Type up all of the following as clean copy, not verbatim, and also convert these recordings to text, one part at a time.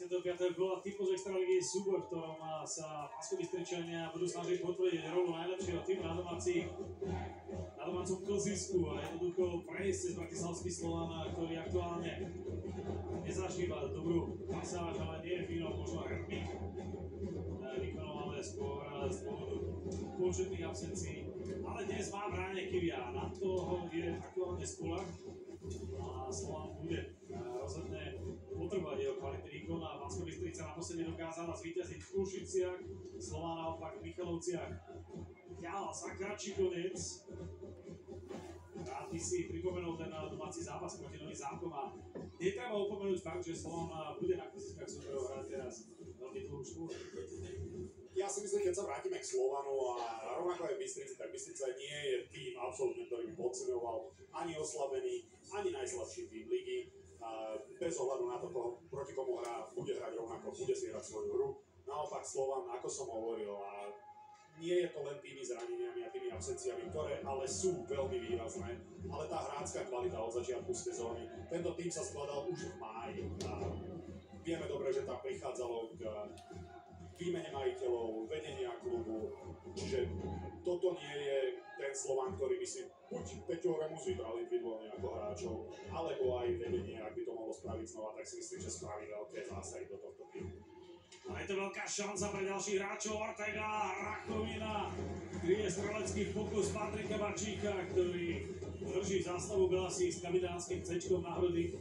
25. kola typu z Extraligy súboj, v ktorom sa Banskobystričania budú snažiť potvrdiť rolu najlepšieho týmu na domácom klzisku a jednoducho prejsť cez bratislavský Slovan, ktorý aktuálne nezažíva dobrú pasáž, ale nie je vínom, možno herný výkonom, ale skôr z dôvodu početných absencií. Ale dnes má v bráne Kivia, na toho je aktuálne Spolak a Slovan bude rozhodne potrebovať jeho kvalitný výkon a Banská Bystrica naposledy dokázala zvíťaziť v Košiciach, Slovan naopak v Michalovciach ďalal za kratší koniec. Rád by si pripomenul ten domáci zápas proti Novým Zámkom a netreba upomenúť fakt, že Slovan bude na klasickách superov hrať teraz veľmi dlhú štúru. Ja si myslím, keď sa vrátime k Slovanu a rovnako aj v Bystrici, tak Bystrica nie je tým absolútne, ktorý by podceňoval ani oslabený, ani najslabší tým ligy. Bez ohľadu na to, proti komu hrá, bude hrať rovnako, bude si hrať svoju hru. Naopak Slovan, ako som hovoril, a nie je to len tými zraneniami a tými absenciami, ktoré ale sú veľmi výrazné, ale tá hráčska kvalita od začiatku sezóny, tento tým sa skladal už v máji a vieme dobre, že tam prichádzalo k výmene majiteľov, vedenia klubu, čiže toto nie je ten Slovan, ktorý by si buď Peťo Remus vybral individuálne ako hráčov, alebo aj vedenie, ak by to mohlo spraviť znova, tak si myslím, že spraví veľké zásahy do tohto týmu. A je to veľká šanca pre ďalších hráčov, Ortega, Rakovina, kryje strelecký pokus Patrika Bačíka, ktorý drží zástavu Belasí s kapitánskym C-čkom na hrudi.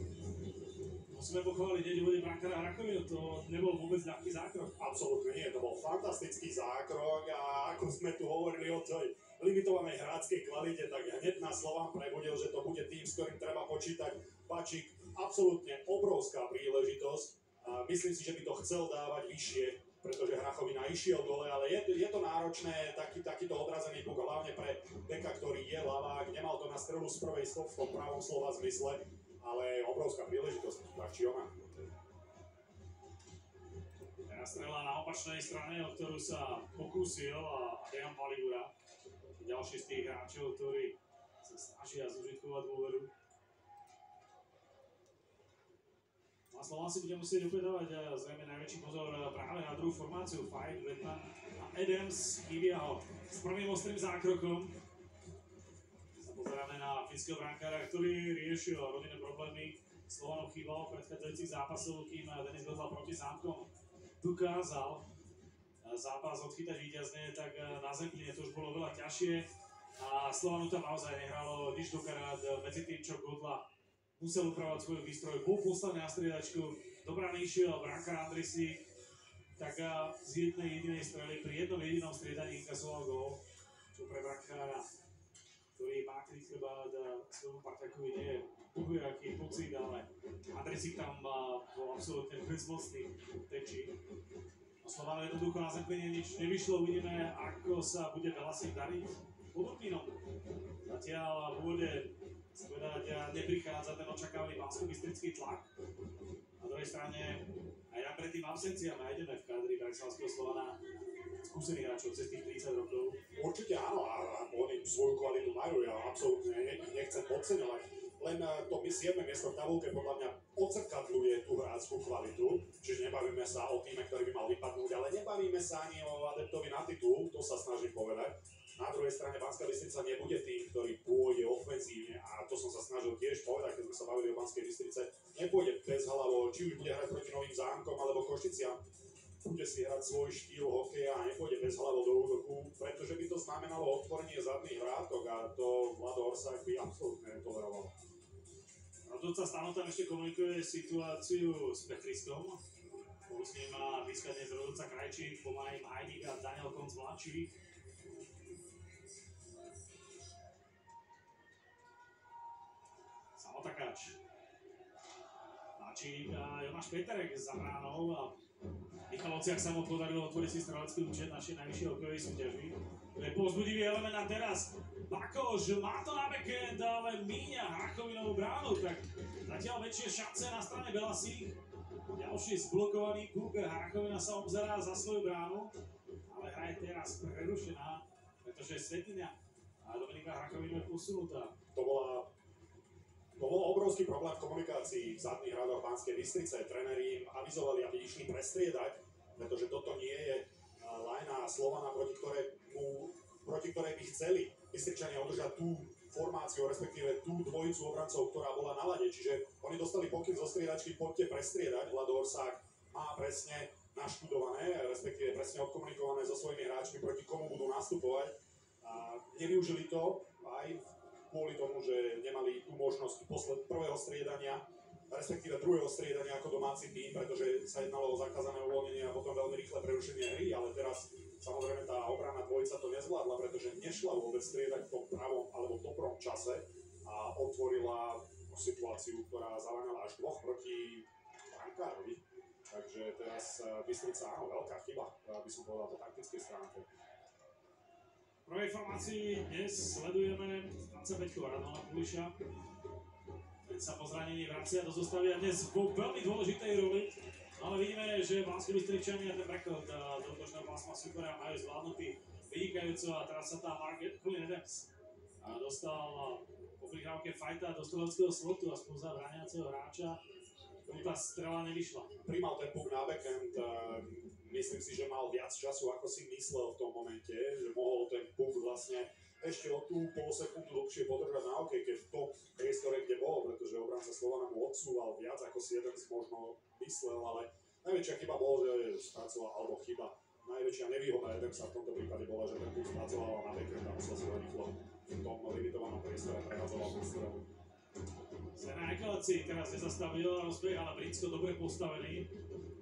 Musíme pochváliť nedeľový brankára Rakovinu, to nebol vôbec ľahký zákrok. Absolútne nie, to bol fantastický zákrok a ako sme tu hovorili o tej limitovanej hráckej kvalite, tak hneď na Slovan prebudil, že to bude tým, s ktorým treba počítať. Bačík, absolútne obrovská príležitosť. A myslím si, že by to chcel dávať vyššie, pretože Hrachovina išiel dole, ale je to náročné, takýto odrazený puk, hlavne pre beka, ktorý je ľavák, nemal to na strelu z prvej stop v tom pravom slova zmysle, ale obrovská príležitosť, tak či ona. Teraz strela na opačnej strane, o ktorú sa pokúsil Adrian Paligura, ďalší z tých hráčov, ktorí sa snažia zužitkovať dôveru. A Slovan si bude musieť opäť dávať zrejme najväčší pozor práve na druhú formáciu Fight, Vetman a Adams chýbia ho s prvým ostrým zákrokom. Sa pozeráme na finského brankára, ktorý riešil rodinné problémy. Slovanov chýbalo v predchádzajúcich zápasov, kým Denis Godla proti Zámkom dokázal zápas odchytať víťazne, tak na Zemplíne to už bolo veľa ťažšie a Slovanu tam naozaj nehralo nič do karát medzi tým, čo Godla musel upravovať svoj výstroj, bol postavený na striedačku, do brány išiel brankár Andrisi, tak z jednej jedinej strely pri jednom jedinom striedaní inkasoval gól, čo pre brankára, ktorý má krýchleba svojmu parťakovi, nie je aký pocit, ale Andrisi tam bol absolútne bezmocný teči. Slovanu jednoducho na Zemplíne nič nevyšlo, uvidíme, ako sa bude Belasík dariť pod Urpínom. Zatiaľ v úvode neprichádza ten očakávaný banskobystrický tlak. Na druhej strane aj napriek tým absenciám nájdeme v kádri bratislavského Slovana skúsených hráčov cez tých 30 rokov. Určite áno a oni svoju kvalitu majú, ja absolútne nechcem podceňovať. Len to 7. miesto v tabulke podľa mňa odzrkadľuje tú hráčskú kvalitu, čiže nebavíme sa o týme, ktorý by mal vypadnúť, ale nebavíme sa ani o adeptovi na titul, to sa snažím povedať. Na druhej strane Banská Bystrica nebude tým, ktorý pôjde ofenzívne a to som sa snažil tiež povedať, keď sme sa bavili o Banskej Bystrice, nepôjde bezhlavo, či už bude hrať proti Novým Zámkom alebo Košiciam, bude si hrať svoj štýl hokeja a nepôjde bezhlavo do útoku, pretože by to znamenalo otvorenie zadných vrátok a to Vlado Orsák by absolútne netoleroval. Rodovca Stano tam ešte komunikuje situáciu s Petriskom. Spolu s ním má blízka dnes rodovca Krajčík, pomáha im Hajník a Daniel Konc mladší. Samotakáč. Mladší a Jonáš Peterek za bránou a v Michalovciach sa mu podarilo otvoriť si strelecký účet našej najvyššej hokejovej súťaži. To je povzbudivý element a teraz Bakoš má to na backend, ale míňa Hrachovinovú bránu, tak zatiaľ väčšie šance na strane Belasích. Ďalší zblokovaný kúk, Hrachovina sa obzerá za svoju bránu, ale hra je teraz prerušená, pretože Svetina a Dominika Hrachovina je posunutá. To bola To bol obrovský problém v komunikácii v zadných radoch Banskej Bystrice. Tréneri im avizovali, aby išli prestriedať, pretože toto nie je lajna Slovana, proti ktorej by chceli Bystričania udržať tú formáciu, respektíve tú dvojicu obrancov, ktorá bola na lade. Čiže oni dostali pokyn zo striedačky, poďte prestriedať. Vlado Orsák má presne naštudované, respektíve presne odkomunikované so svojimi hráčmi, proti komu budú nastupovať. A nevyužili to aj kvôli tomu, že nemali tú možnosť prvého striedania, respektíve druhého striedania ako domáci tým, pretože sa jednalo o zakázané uvoľnenie a potom veľmi rýchle prerušenie hry, ale teraz samozrejme tá obranná dvojica to nezvládla, pretože nešla vôbec striedať v tom pravom alebo dobrom čase a otvorila situáciu, ktorá zaváňala až 2 proti brankárovi. Takže teraz Bystrica, áno, veľká chyba, by som povedal po taktickej stránke. V prvej formácii dnes sledujeme 25 Radovana Puliša. Ten sa po zranení vracia do zostavy a dnes vo veľmi dôležitej roli. Ale vidíme, že Banskí Bystričania ten prechod do útočného pásma supera majú zvládnutý vynikajúco a teraz sa tá Colin Adams dostal po prihrávke fajta do stolovského slotu a spoza brániaceho hráča. Tá strela nevyšla. Primal ten puk na backhand, myslím si, že mal viac času, ako si myslel v tom momente, že mohol ten puk vlastne ešte o tú pol sekundu dlhšie podržať na okej, keď v tom priestore, kde bol, pretože obranca Slovana mu odsúval viac, ako si jeden možno myslel, ale najväčšia chyba bol, že spracoval, alebo chyba, najväčšia nevýhoda Adamsa v tomto prípade bola, že ten puk spracoval na backhand a musel sa rýchlo v tom limitovanom priestore prehádzoval tú strelu. Sena Ekalaci teraz nezastavil rozbeh, ale Brinsko dobre postavený.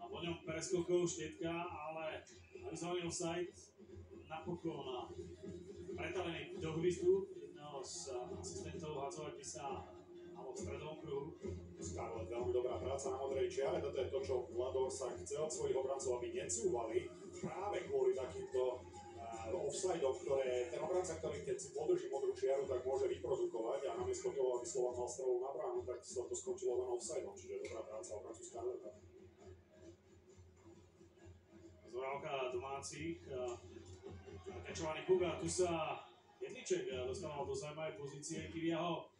A po ňom preskokol Štietka, ale avizovaný offside napokon pretalený do hviezdu jedného z asistentov hadzovať by sa v stredovom kruhu. Scarlett, veľmi dobrá práca na modrej čiare, toto je to, čo Vlado Orsák chcel od svojich obrancov, aby necúvali práve kvôli takýmto offsideom, ktoré ten obranca, ktorý keď si podrží modrú čiaru, tak môže vyprodukovať a namiesto toho, aby Slovan mal strelu na bránu, tak sa to skončilo len offsideom, čiže dobrá práca obrancu Scarletta. Zvorávka domácich, tečovaný Kuga, tu sa Jedliček dostával do zaujímavej pozície, Kivia ho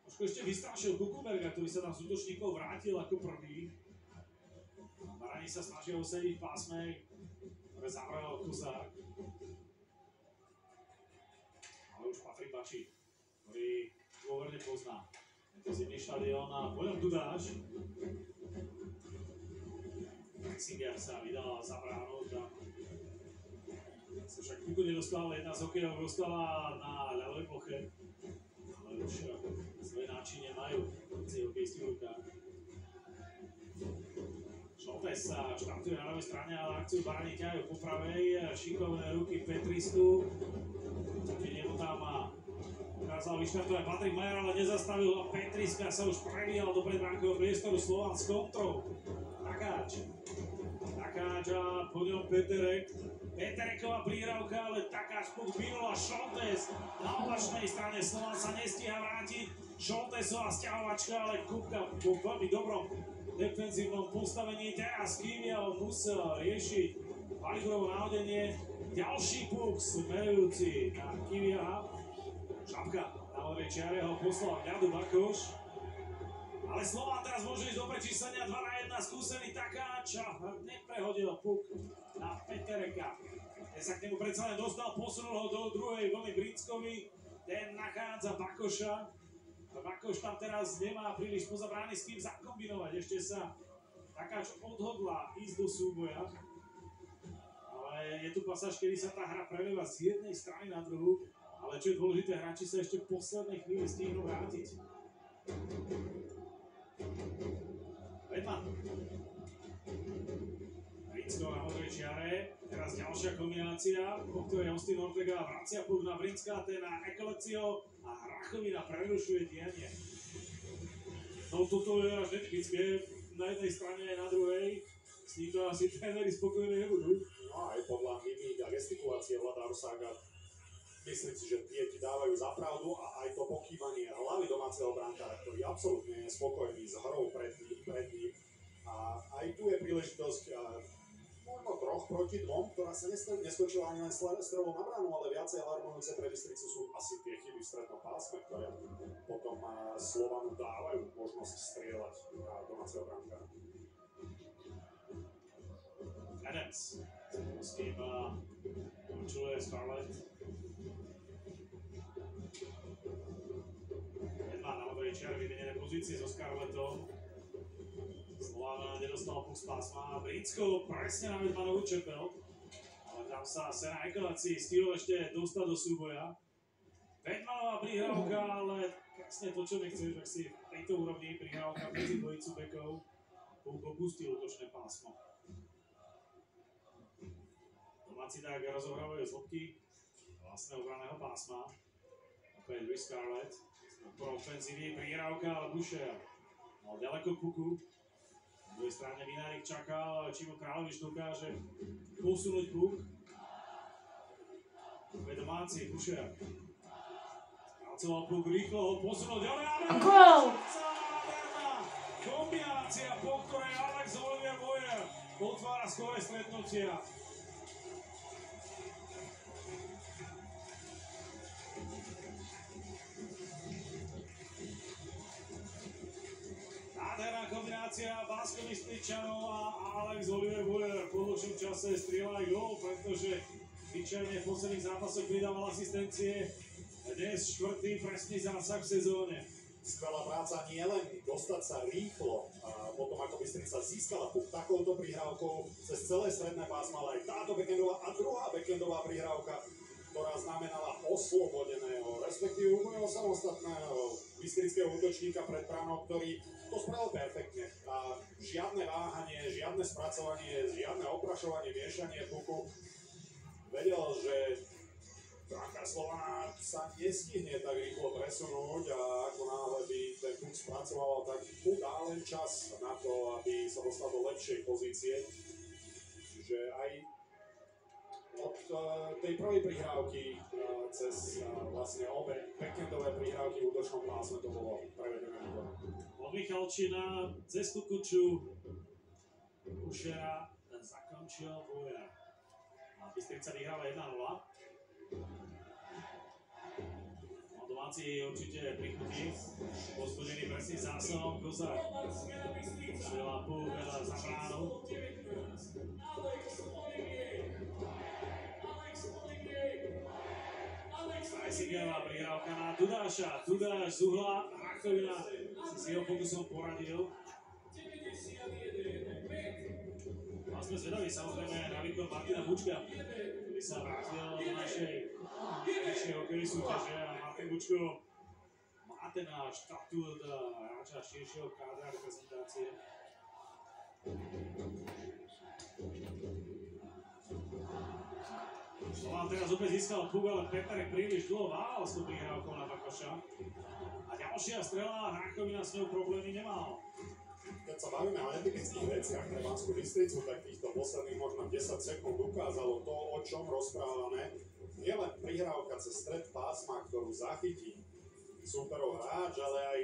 trošku ešte vystrašil Kukuberga, ktorý sa tam z útočníkov vrátil ako prvý. Barani sa snažia usediť v pásme, ktoré zavrel Kozák. Ale už Patrik Bačík, ktorý dôverne pozná tento zimný štadión a po ňom Dudáš. Singer sa vydal za bránu, tam sa však puku nedostal, jedna z hokejov dostala na ľavej ploche, ale už svoje náčinie majú tí hokejisti v rukách. Šoltes sa štartuje na ľavej strane, ale akciu Barani ťahajú po pravej, šikovné ruky Petrisku. Keď mu tam ukázal vyštartovať Patrik Majer, ale nezastavil a Petriska sa už prevíjal do predbránkového priestoru, Slovan s kontrou. Takáč a po ňom Peterek. Petereková príhrávka, ale Takáč puk minul a Šoltes na opačnej strane. Slovan sa nestíha vrátiť. Šoltesová sťahovačka, ale Kupka po veľmi dobrom defenzívnom postavení. Teraz Kivia ho musel riešiť Valigorovo náhodenie. Ďalší puk smerujúci na Kivia. Šapka na modrej čiare ho poslal ľadu Bakoš. Ale Slovan teraz môže ísť do prečíslenia 2-1, skúsený Takáč a neprehodil puk na Petereka. Ten sa k nemu predsa len dostal, posunul ho do druhej vlny Brinskovi. Ten nachádza Bakoša. Bakoš tam teraz nemá príliš poza brány s kým zakombinovať. Ešte sa Takáč odhodlá ísť do súboja. Ale je tu pasáž, kedy sa tá hra prelieva z jednej strany na druhú. Ale čo je dôležité, hráči sa ešte v poslednej chvíli stihnú vrátiť. Redman. Brinsko na modrej čiare. Teraz ďalšia kombinácia, po ktorej Austin Ortega vracia puk na Brinska, ten na Ekalecio a Hrachovina prerušuje dianie. No toto je až netypické, na jednej strane aj na druhej. S týmto asi tréneri spokojní nebudú. No aj podľa mimík a gestikulácie Vlada Orsáka myslím si, že tie ti dávajú za pravdu a aj to pokývanie hlavy domáceho brankára, ktorý absolútne je spokojný s hrou pred ním. A aj tu je príležitosť možno 3 proti 2, ktorá sa neskončila ani len strelou na bránu, ale viacej alarmujúce pre Bystricu sú asi tie chyby v strednom pásme, ktoré potom Slovanu dávajú možnosť strieľať na domáceho brankára. Adams s tým určuje Scarlett. Edman na modrej čiare vymenené pozície so Scarlettom. Slovan nedostal puk z pásma. Britsko presne na Edmanovu čepel. Ale tam sa Sena Ekeláci stihol ešte dostať do súboja. Edmanová prihrávka, ale presne to, čo nechceš, ak si v tejto úrovni prihrávka medzi dvojicu bekov. Puk opustil útočné pásmo. Domáci tak rozohrávajú z hĺbky vlastného obraného pásma. Opäť Luis Scarlett. Pro ofenzívy prihrávka, ale Boucher mal ďaleko puku. Na druhej strane Vinárik čakal, či mu Kráľovič dokáže posunúť puk. Opäť domáci, Boucher. Spracoval puk, rýchlo ho posunul ďalej. A gól! Kombinácia, po ktorej Alex Olivier Boyer otvára skore stretnutia. Nádherná kombinácia Banskobystričanov a Alex Olivier Boyer v podľačnom čase strieľa aj gól, pretože Byčania v posledných zápasoch pridával asistencie. Dnes štvrtý presný zásah v sezóne. Skvelá práca nie len dostať sa rýchlo potom ako Bystrica získala puk takouto prihrávkou cez celé stredné pásmo, ale aj táto backendová a druhá backendová prihrávka, ktorá znamenala oslobodeného, respektíve úplne samostatného bystrického útočníka pred bránou, ktorý to spravil perfektne. A žiadne váhanie, žiadne spracovanie, žiadne oprašovanie, miešanie puku. Vedel, že brankár Slovana sa nestihne tak rýchlo presunúť a ako náhle by ten puk spracoval, tak mu dá len čas na to, aby sa dostal do lepšej pozície. Čiže aj od tej prvej prihrávky cez vlastne obe backendové prihrávky v útočnom pásme to bolo prevedené výborné. Od Michalčina cez Kukuču Bouchera zakončil Boyer. A Bystrica vyhráva 1-0. Domáci určite prichutí. Postudený presný zásahom. Kozák strieľa puk za bránu. Strajsigerová prihrávka na Dudáša. Dudáš z uhla. Rachovina si s jeho pokusom poradil. A sme zvedaví samozrejme na výkon Martina Bučka, ktorý sa vrátil do našej hokejovej súťaže a Martin Bučko má ten štatút hráča širšieho kádra reprezentácie. Slovan teraz opäť získal puk, ale Peterek príliš dlho váhal s tou prihrávkou na Bakoša. A ďalšia strela, Rachovina s ňou problémy nemal. Keď sa bavíme o netypických veciach pre Banskú Bystricu, tak týchto posledných možno 10 sekúnd ukázalo to, o čom rozprávame. Nielen prihrávka cez stred pásma, ktorú zachytí súperov hráč, ale aj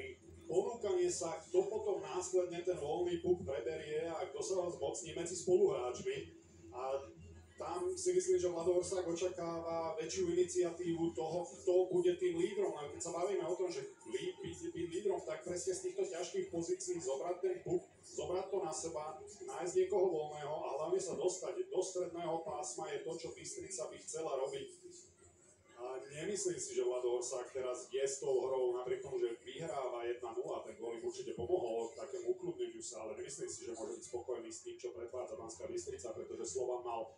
ponúkanie sa, kto potom následne ten voľný puk preberie a kto sa ho zmocní medzi spoluhráčmi. A tam si myslím, že Vlado Orsák očakáva väčšiu iniciatívu toho, kto bude tým lídrom. A keď sa bavíme o tom, že byť tým lídrom, tak presne z týchto ťažkých pozícií zobrať ten puk, zobrať to na seba, nájsť niekoho voľného a hlavne sa dostať do stredného pásma je to, čo Bystrica by chcela robiť. A nemyslím si, že Vlado Orsák teraz je s tou hrou, napriek tomu, že vyhráva 1-0, ten gól im určite pomohol k takému ukludneniu sa, ale nemyslím si, že môže byť spokojný s tým, čo predvádza Banská Bystrica, pretože Slovan mal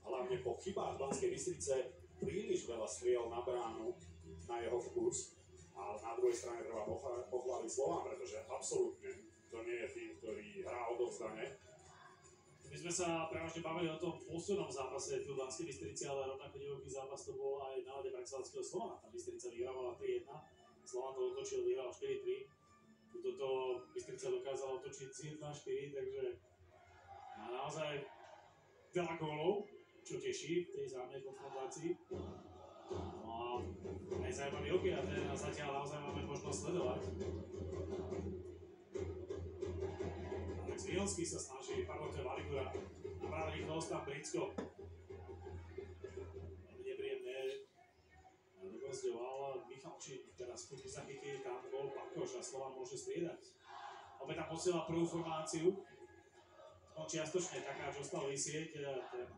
hlavne po chybách Banskej Bystrice príliš veľa striel na bránu na jeho vkus. A na druhej strane treba pochváliť Slovan, pretože absolútne to nie je tým, ktorý hrá odovzdane. My sme sa prevažne bavili o tom poslednom zápase tu v Banskej Bystrici, ale rovnako divoký zápas to bol aj na ľade bratislavského Slovana. Tá Bystrica vyhrávala 3-1, Slovan to otočil, vyhral 4-3. Toto Bystrica dokázala otočiť 1-4, takže má naozaj veľa gólov, čo teší v tej vzájomnej konfrontácii. No a aj zaujímavý hokej a ten zatiaľ naozaj máme možnosť sledovať. Alex Vilonský sa snaží, to je Valigura, nabrali rýchlosť tam Britsko. Nepríjemne rozdeľoval Michalčík, teraz puky zachytí, tam bol Bakoš a Slovan môže striedať. Opäť tam posiela prvú formáciu. Čiastočne taká, čo ostal vysieť, ten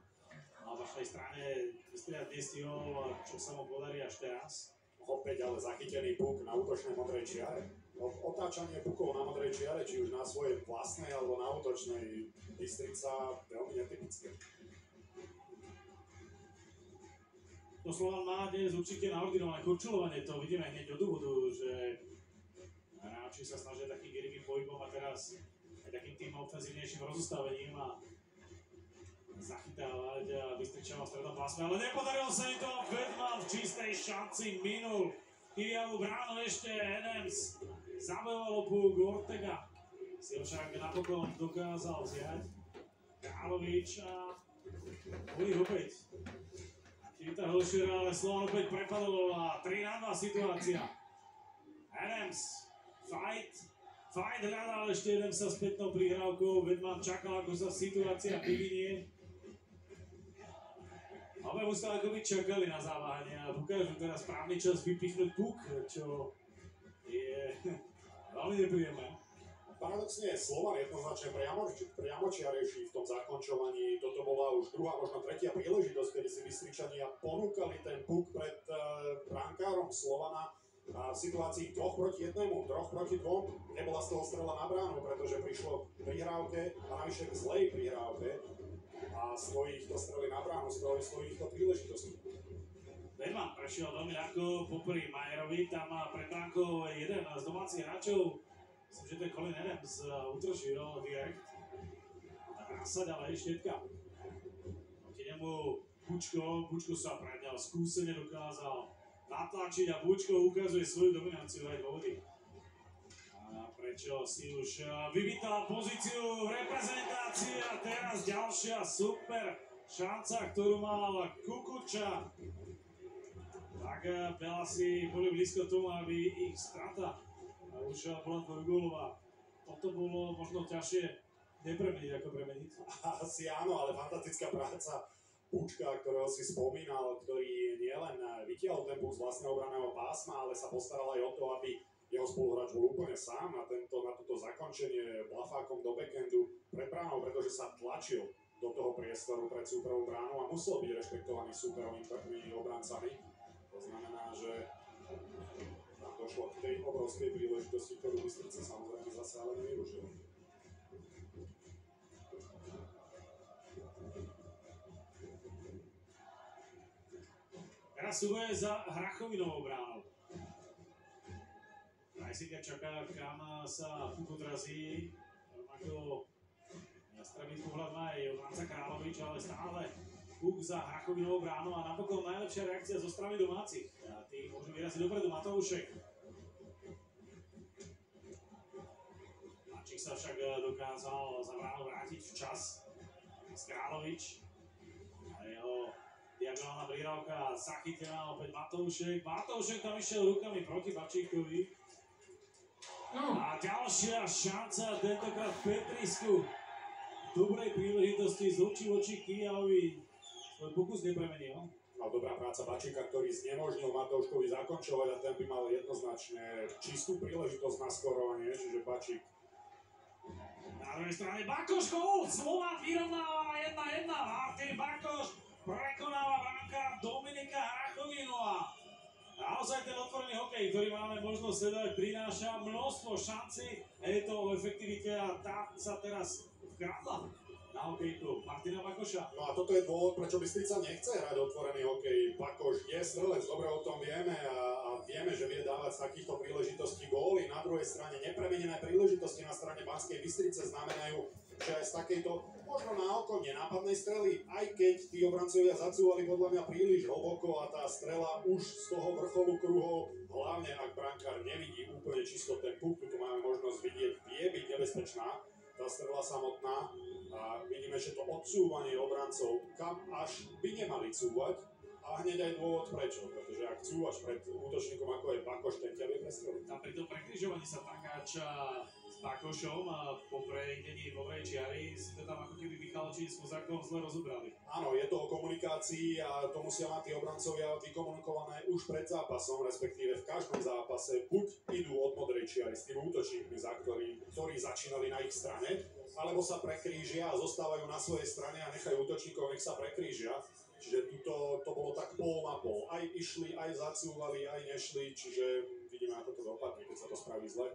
na vašej strane vystriať nestihol, čo sa mu podarí až teraz. Opäť ale zachytený puk na útočnej modrej čiare. Otáčanie pukov na modrej čiare, či už na svojej vlastnej alebo na útočnej, Bystrica veľmi netypické. To Slovan má dnes určite naordinované korčulovanie, to vidíme hneď od úvodu, že hráči sa snažia takým girivým pohybom a teraz aj takým tým ofenzívnejším rozostavením a zachytávať a Bystričania v strednom pásme, ale nepodarilo sa im to. Vedman v čistej šanci minul Kyriavu bránu ešte Adams. Zabojovalo puk Ortega. Si ho však napokon dokázal vziať Královič a boli opäť. Chytá Hilšera, ale Slovan opäť prepadol a 3-2 situácia. Adams, fight hľadal ešte jeden sa spätnou prihrávkou. Vedman čakal, ako sa situácia vyvinie. Ale mu sa akoby čakali na zaváhanie a dokážu teraz správny čas vypichnúť puk, čo je veľmi nepríjemné. Paradoxne Slovan jednoznačne priamočiarejší v tom zakončovaní. Toto bola už druhá, možno tretia príležitosť, kedy si Bystričania ponúkali ten puk pred brankárom Slovana. A v situácii 2 proti 1, 3 proti 2 nebola z toho strela na bránu, pretože prišlo k prihrávke a navyše k zlej prihrávke a svojich to streli na bránu, svojich to príležitostí. Vedman prešiel veľmi ľahko popri Majerovi, tam má pred bránkou jeden z domácich hráčov, myslím, že to je Colin Adams, utrčil direkt. Hrá sa ďalej Štietka. Proti nemu Bučko sa pred ňou skúsene dokázal natlačiť a Bučko ukazuje svoju dominanciu aj vo vody. A prečo si už vyvítal pozíciu v reprezentácii a teraz ďalšia super šanca, ktorú mal Kukuča. Tak Belasi boli blízko tomu, aby ich strata už bola dvojgólová. Toto bolo možno ťažšie nepremeniť ako premeniť. Asi áno, ale fantastická práca Bučka, ktorého si spomínal, ktorý nielen vytiahol ten puk z vlastného obranného pásma, ale sa postaral aj o to, aby jeho spoluhráč bol úplne sám na toto zakončenie blafákom do backendu pred bránou, pretože sa tlačil do toho priestoru pred súperovou bránou a musel byť rešpektovaný súperovými obrancami. To znamená, že tam došlo k tej obrovskej príležitosti, ktorú Bystrica samozrejme zase ale nevyrušil. Teraz súboje za Hrachovinovou bránou. Rajsinga čaká, kam sa puk odrazí. Rovnako nastaví pohľad má aj obranca Královič, ale stále puk za Hrachovinovou bránou a napokon najlepšia reakcia zo strany domácich. A tí môžu vyraziť dopredu Matoušek. Mačík sa však dokázal za bránou vrátiť včas. Královič. A jeho diagonálna prihrávka zachytená opäť Matoušek. Matoušek tam išiel rukami proti Bačíkovi. A ďalšia šanca, tentokrát v Petrisku. Dobrej príležitosti z očí v oči Kyjavovi. Svoj pokus nepremenil. Mal dobrá práca Bačíka, ktorý znemožnil Matouškovi zakončovať a ten by mal jednoznačne čistú príležitosť na skorovanie, čiže Bačík. Na druhej strane Bakoš gól! Slovan vyrovnáva 1-1. Martin Bakoš prekonáva bránka Dominika Hrachovinová. Naozaj ten otvorený hokej, ktorý máme možnosť sledovať, prináša množstvo šancí. Je to o efektivite a tá sa teraz vkradla na hokejku Martina Bakoša. No a toto je dôvod, prečo Bystrica nechce hrať otvorený hokej. Bakoš je strelec, dobre o tom vieme a vieme, že vie dávať z takýchto príležitostí góly. Na druhej strane nepremenené príležitosti na strane Banskej Bystrice znamenajú, že aj z takejto možno na oko nenápadnej strely, aj keď tí obrancovia zacúvali podľa mňa príliš hlboko a tá strela už z toho vrcholu kruhov, hlavne ak brankár nevidí úplne čisto ten puk, tu máme možnosť vidieť, vie byť nebezpečná tá strela samotná a vidíme, že to odsúvanie obrancov kam až by nemali cúvať a hneď aj dôvod prečo, pretože ak cúvaš pred útočníkom ako je Bakoš, ten ťa vie prestreliť. Tam pri tom prekrižovaní sa Takáč s Pakošom a po prejdení Modrej čiary si to tam ako keby Michalčín s Kozákom zle rozobrali. Áno, je to o komunikácii a to musia mať tí obrancovia vykomunikované už pred zápasom, respektíve v každom zápase buď idú od modrej čiary s tými útočníkmi, ktorí začínali na ich strane, alebo sa prekrížia a zostávajú na svojej strane a nechajú útočníkov, nech sa prekrížia. Čiže to bolo tak pol na pol. Aj išli, aj zacúvali, aj nešli, čiže vidíme, ako to dopadne, keď sa to spraví zle.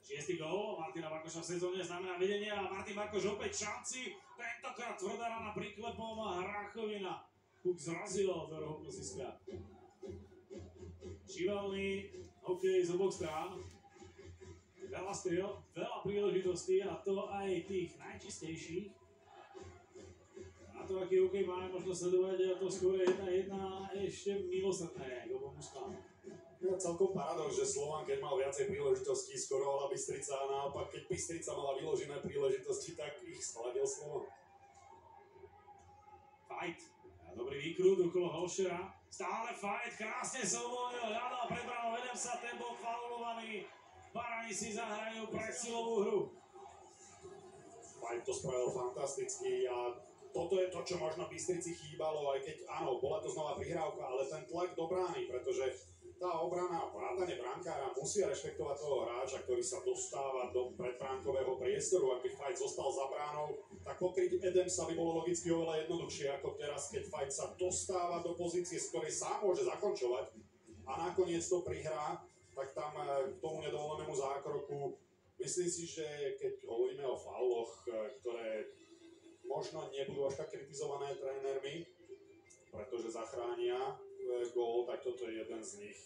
6. gól Martina Markoša v sezóne znamená vedenie a Martin Markoš opäť šanci. Tentokrát tvrdá rana príklepom a Hrachovina. Puk zrazil do rohu klasiska. Šivalný hokej z oboch strán. Veľa striel, veľa príležitostí a to aj tých najčistejších. Na to, aký hokej máme možno sledovať, a to skôr 1-1 ešte milosrdné k obom mužstvám. Je celkom paradox, že Slovan, keď mal viacej príležitostí, skorovala Bystrica a naopak, keď Bystrica mala vyložené príležitosti, tak ich skladil Slovan. Fight. Dobrý výkrut okolo Holšera. Stále fight, krásne sa uvoľnil, hľadal pred branou Edemsa, ten bol faulovaný. Barani si zahrajú presilovú hru. Fight to spravil fantasticky a toto je to, čo možno Bystrici chýbalo, aj keď áno, bola to znova prihrávka, ale ten tlak do brány, pretože tá obrana, vrátane brankára musia rešpektovať toho hráča, ktorý sa dostáva do predbránkového priestoru. A keď Fight zostal za bránou, tak pokryť Edemsa by bolo logicky oveľa jednoduchšie ako teraz, keď Fight sa dostáva do pozície, z ktorej sám môže zakončovať a nakoniec to prihrá, tak tam k tomu nedovolenému zákroku myslím si, že keď hovoríme o fauloch, ktoré možno nebudú až tak kritizované trénermi, pretože zachránia gól, tak toto je jeden z nich.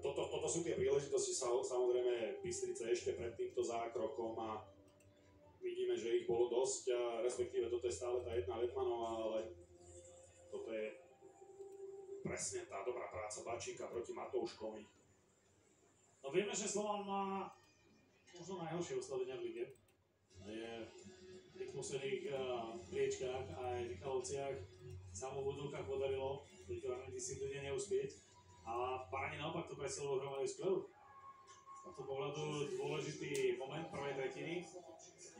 Toto sú tie príležitosti, samozrejme Bystrice ešte pred týmto zákrokom a vidíme, že ich bolo dosť, respektíve toto je stále tá jedna Letmanová, ale toto je presne tá dobrá práca Bačíka proti Matouškovi. No vieme, že Slovan má možno najhoršie ustavenia v lige. Je v tých posledných priečkách a aj v Michalovciach sa mu v údolkách podarilo v tejto ranej disciplíne neúspieť. A Barani naopak to presilovú hru majú skvelú. Z tohto pohľadu dôležitý moment prvej tretiny.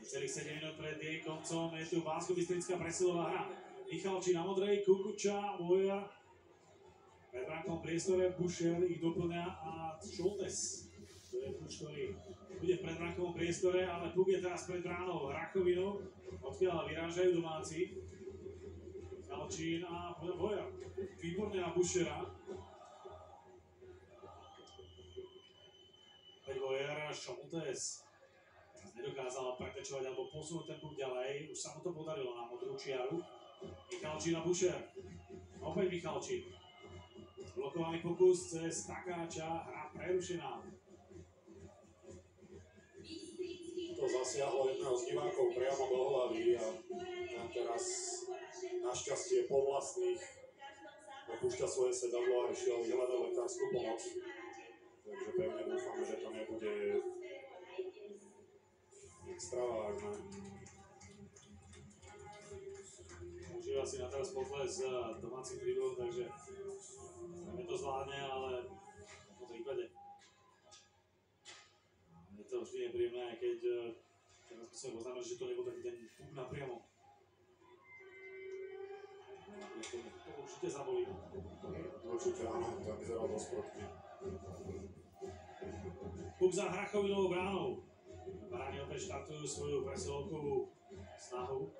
Celých 7 minút pred jej koncom je tu Banskobystrická presilová hra. Michalčín na modrej, Kukuča, Voja. Pred bránkom priestore Bušer ich doplňa a Šoltes. To je kľúč, ktorý bude v predbránkovom priestore, ale puk je teraz pred bránou Hrachovinu, odkiaľ vyrážajú domáci. Michalčín a Voja. Výborne na Bušera. Opäť Vojer, Šoltes. Nedokázal pretečovať alebo posunúť ten puk ďalej. Už sa mu to podarilo na modrú čiaru. Michalčín a Bušer. Opäť Michalčín. Blokovaný pokus cez Takáča, hra prerušená. To zasiahlo jedného z divákov priamo do hlavy a teraz našťastie po vlastných opúšťa svoje sedadlo a išiel vyhľadať lekárskú pomoc. Takže pevne dúfame, že to nebude extra vážne. Užíva si na teraz potles domácich tribún, takže to zvládne, ale v tom prípade je to vždy nepríjemné, keď teraz musíme poznamenať, že to nebol taký ten puk napriamo. To určite zabolí. Určite áno, to vyzeral dosť proti. Puk za Hrachovinovou bránou. Barani opäť štartujú svoju presilovkovú snahu.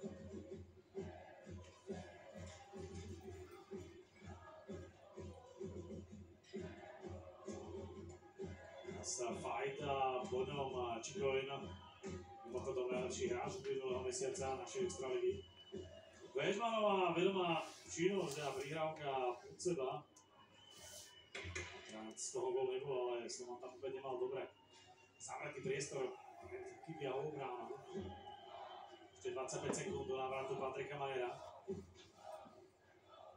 Fight a po ňom Čikovin, mimochodom najlepší hráč z minulého mesiaca našej extraligy. Vežmanová vedomá činnosť a prihrávka pod seba. Z toho gól nebol, ale Slovan tam opäť nemal dobre. Zavretý priestor pred Kybiahovou bránou. Ešte 25 sekúnd do návratu Patrika Majera.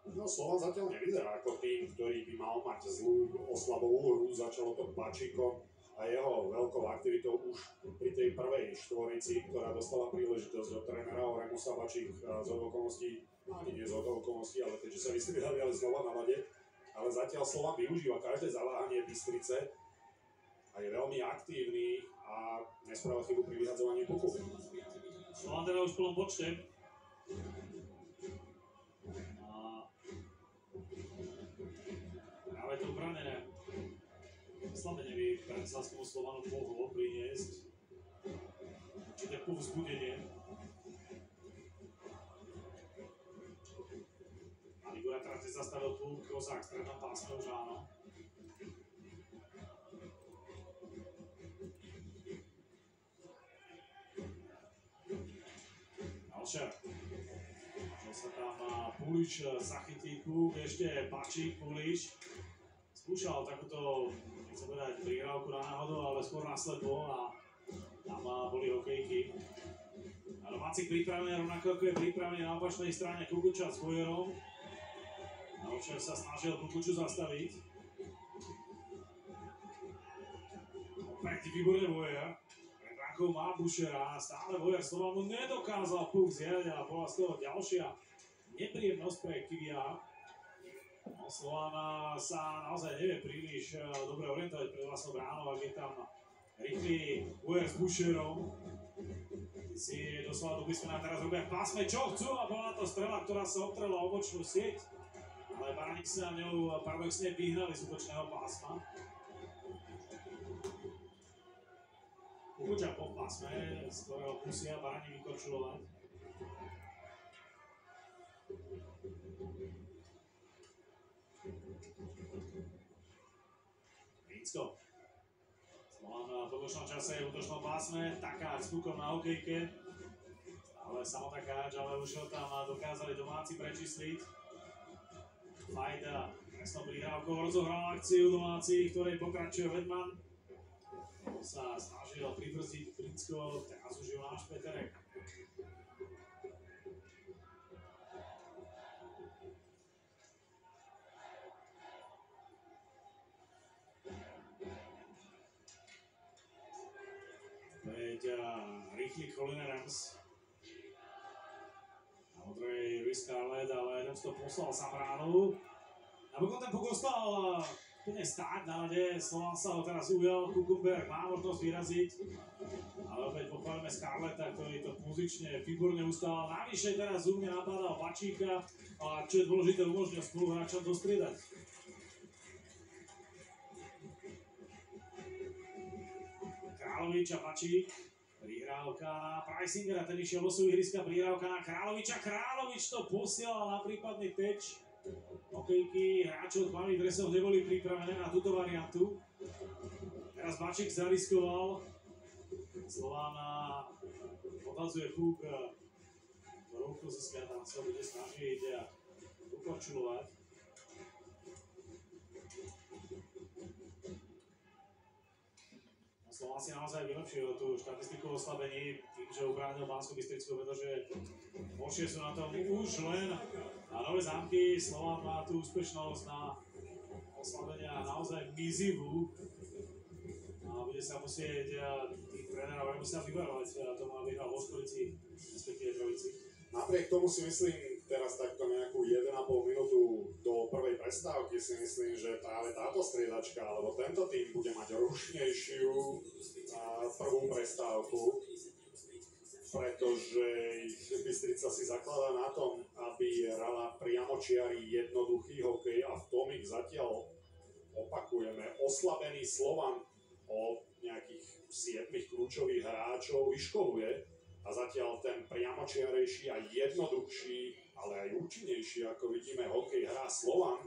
No, Slovan zatiaľ nevyzerá ako tým, ktorý by mal mať zlú oslabovú hru. Začalo to Bačíkom a jeho veľkou aktivitou už pri tej prvej štvorici, ktorá dostala príležitosť od trénera Oremusa. Bačík z okolností, ani nie z okolností, ale keďže sa vystriedali, ale znova na lade. Ale zatiaľ Slovan využíva každé zaváhanie Bystrice a a je veľmi aktívny a nespravil chybu pri vyhadzovaní puku. Slovan teda už v plnom počte. A práve to ubranené slabenie by Bratislavskému Slovanu mohlo priniesť určité povzbudenie. A Ligura teraz zastavil puk, Kozák v strednom pásme už áno. Alšer. Že sa tam Pulič zachytí puk, ešte Bačík, Pulič. Skúšal takúto, nechcem povedať, prihrávku na náhodu, ale skôr na slepo a tam boli hokejky. A domácik pripravený, rovnako ako je pripravený na opačnej strane Kukuča s Bojerom. Alšer sa snažil Kukuču zastaviť. Opäť výborné Bojer. Pred brankou má Bušera, stále Bojer Slovanu nedokázal puk zjať a bola z toho ďalšia nepríjemnosť pre Kivia. Slovan sa naozaj nevie príliš dobre orientovať pred vlastnou bránou, ak je tam rýchly Bojer s Bušerom. Si doslova do písmena teraz robia v pásme, čo chcú, a bola to strela, ktorá sa obtrela o bočnú sieť. Ale Baraník sa ňou paradoxne vyhnali z útočného pásma. Kukuča po pásme, z ktorého musia Baraník vykorčulovať. Rýcko. Slovan v útočnom čase je v útočnom pásme, Takáč s pukom na hokejke. Ale samo Takáč, ale už ho tam dokázali domáci prečísliť. Fajda presnou prihrávkou rozohral akciu domáci, ktorej pokračuje Vedman. Sa snažil pribrzdiť Brinsko, teraz už Jonáš Peterek. Opäť rýchly Colin Adams. Na modrej Luis Scarlett, ale Adams to poslal za bránu. Napokon ten puk ostal úplne stáť na lade, Slovan sa ho teraz ujal, Kukumberg má možnosť vyraziť. Ale opäť pochválime Scarletta, ktorý to pozične výborne ustál. Navyše teraz umne napadal Bačíka, a čo je dôležité, umožnil spoluhráčom dostriedať. Královič a Bačík. Prihrávka na Preissingera, ten išiel do svojho ihriska, prihrávka na Královiča. Královič to posielal na prípadný teč. Hokejky hráčov tmavých dresov neboli pripravené na túto variantu. Teraz Bačík zariskoval. Slovan odhadzuje puk do ruchu získa, tam sa bude snažiť ukorčulovať. Slovan si naozaj vylepšil tú štatistiku oslabení tým, že ubránil Banskobystrickú, pretože horšie sú na tom už len na Nové Zámky. Slovan má tú úspešnosť na oslabenia naozaj mizivú a bude sa musieť tých trénerov musia vyvarovať tomu, aby hral vo Škorici, respektíve Trojici. Napriek tomu si myslím, teraz takto nejakú 1,5 minútu do prvej prestávky si myslím, že práve táto striedačka, alebo tento tým bude mať rušnejšiu prvú prestávku, pretože Bystrica si zakladá na tom, aby hrala priamočiary jednoduchý hokej a v tom ich zatiaľ opakujeme. Oslabený Slovan o nejakých 7 kľúčových hráčov vyškoluje. A zatiaľ ten priamočiarejší a jednoduchší, ale aj účinnejší, ako vidíme, hokej hrá Slovan.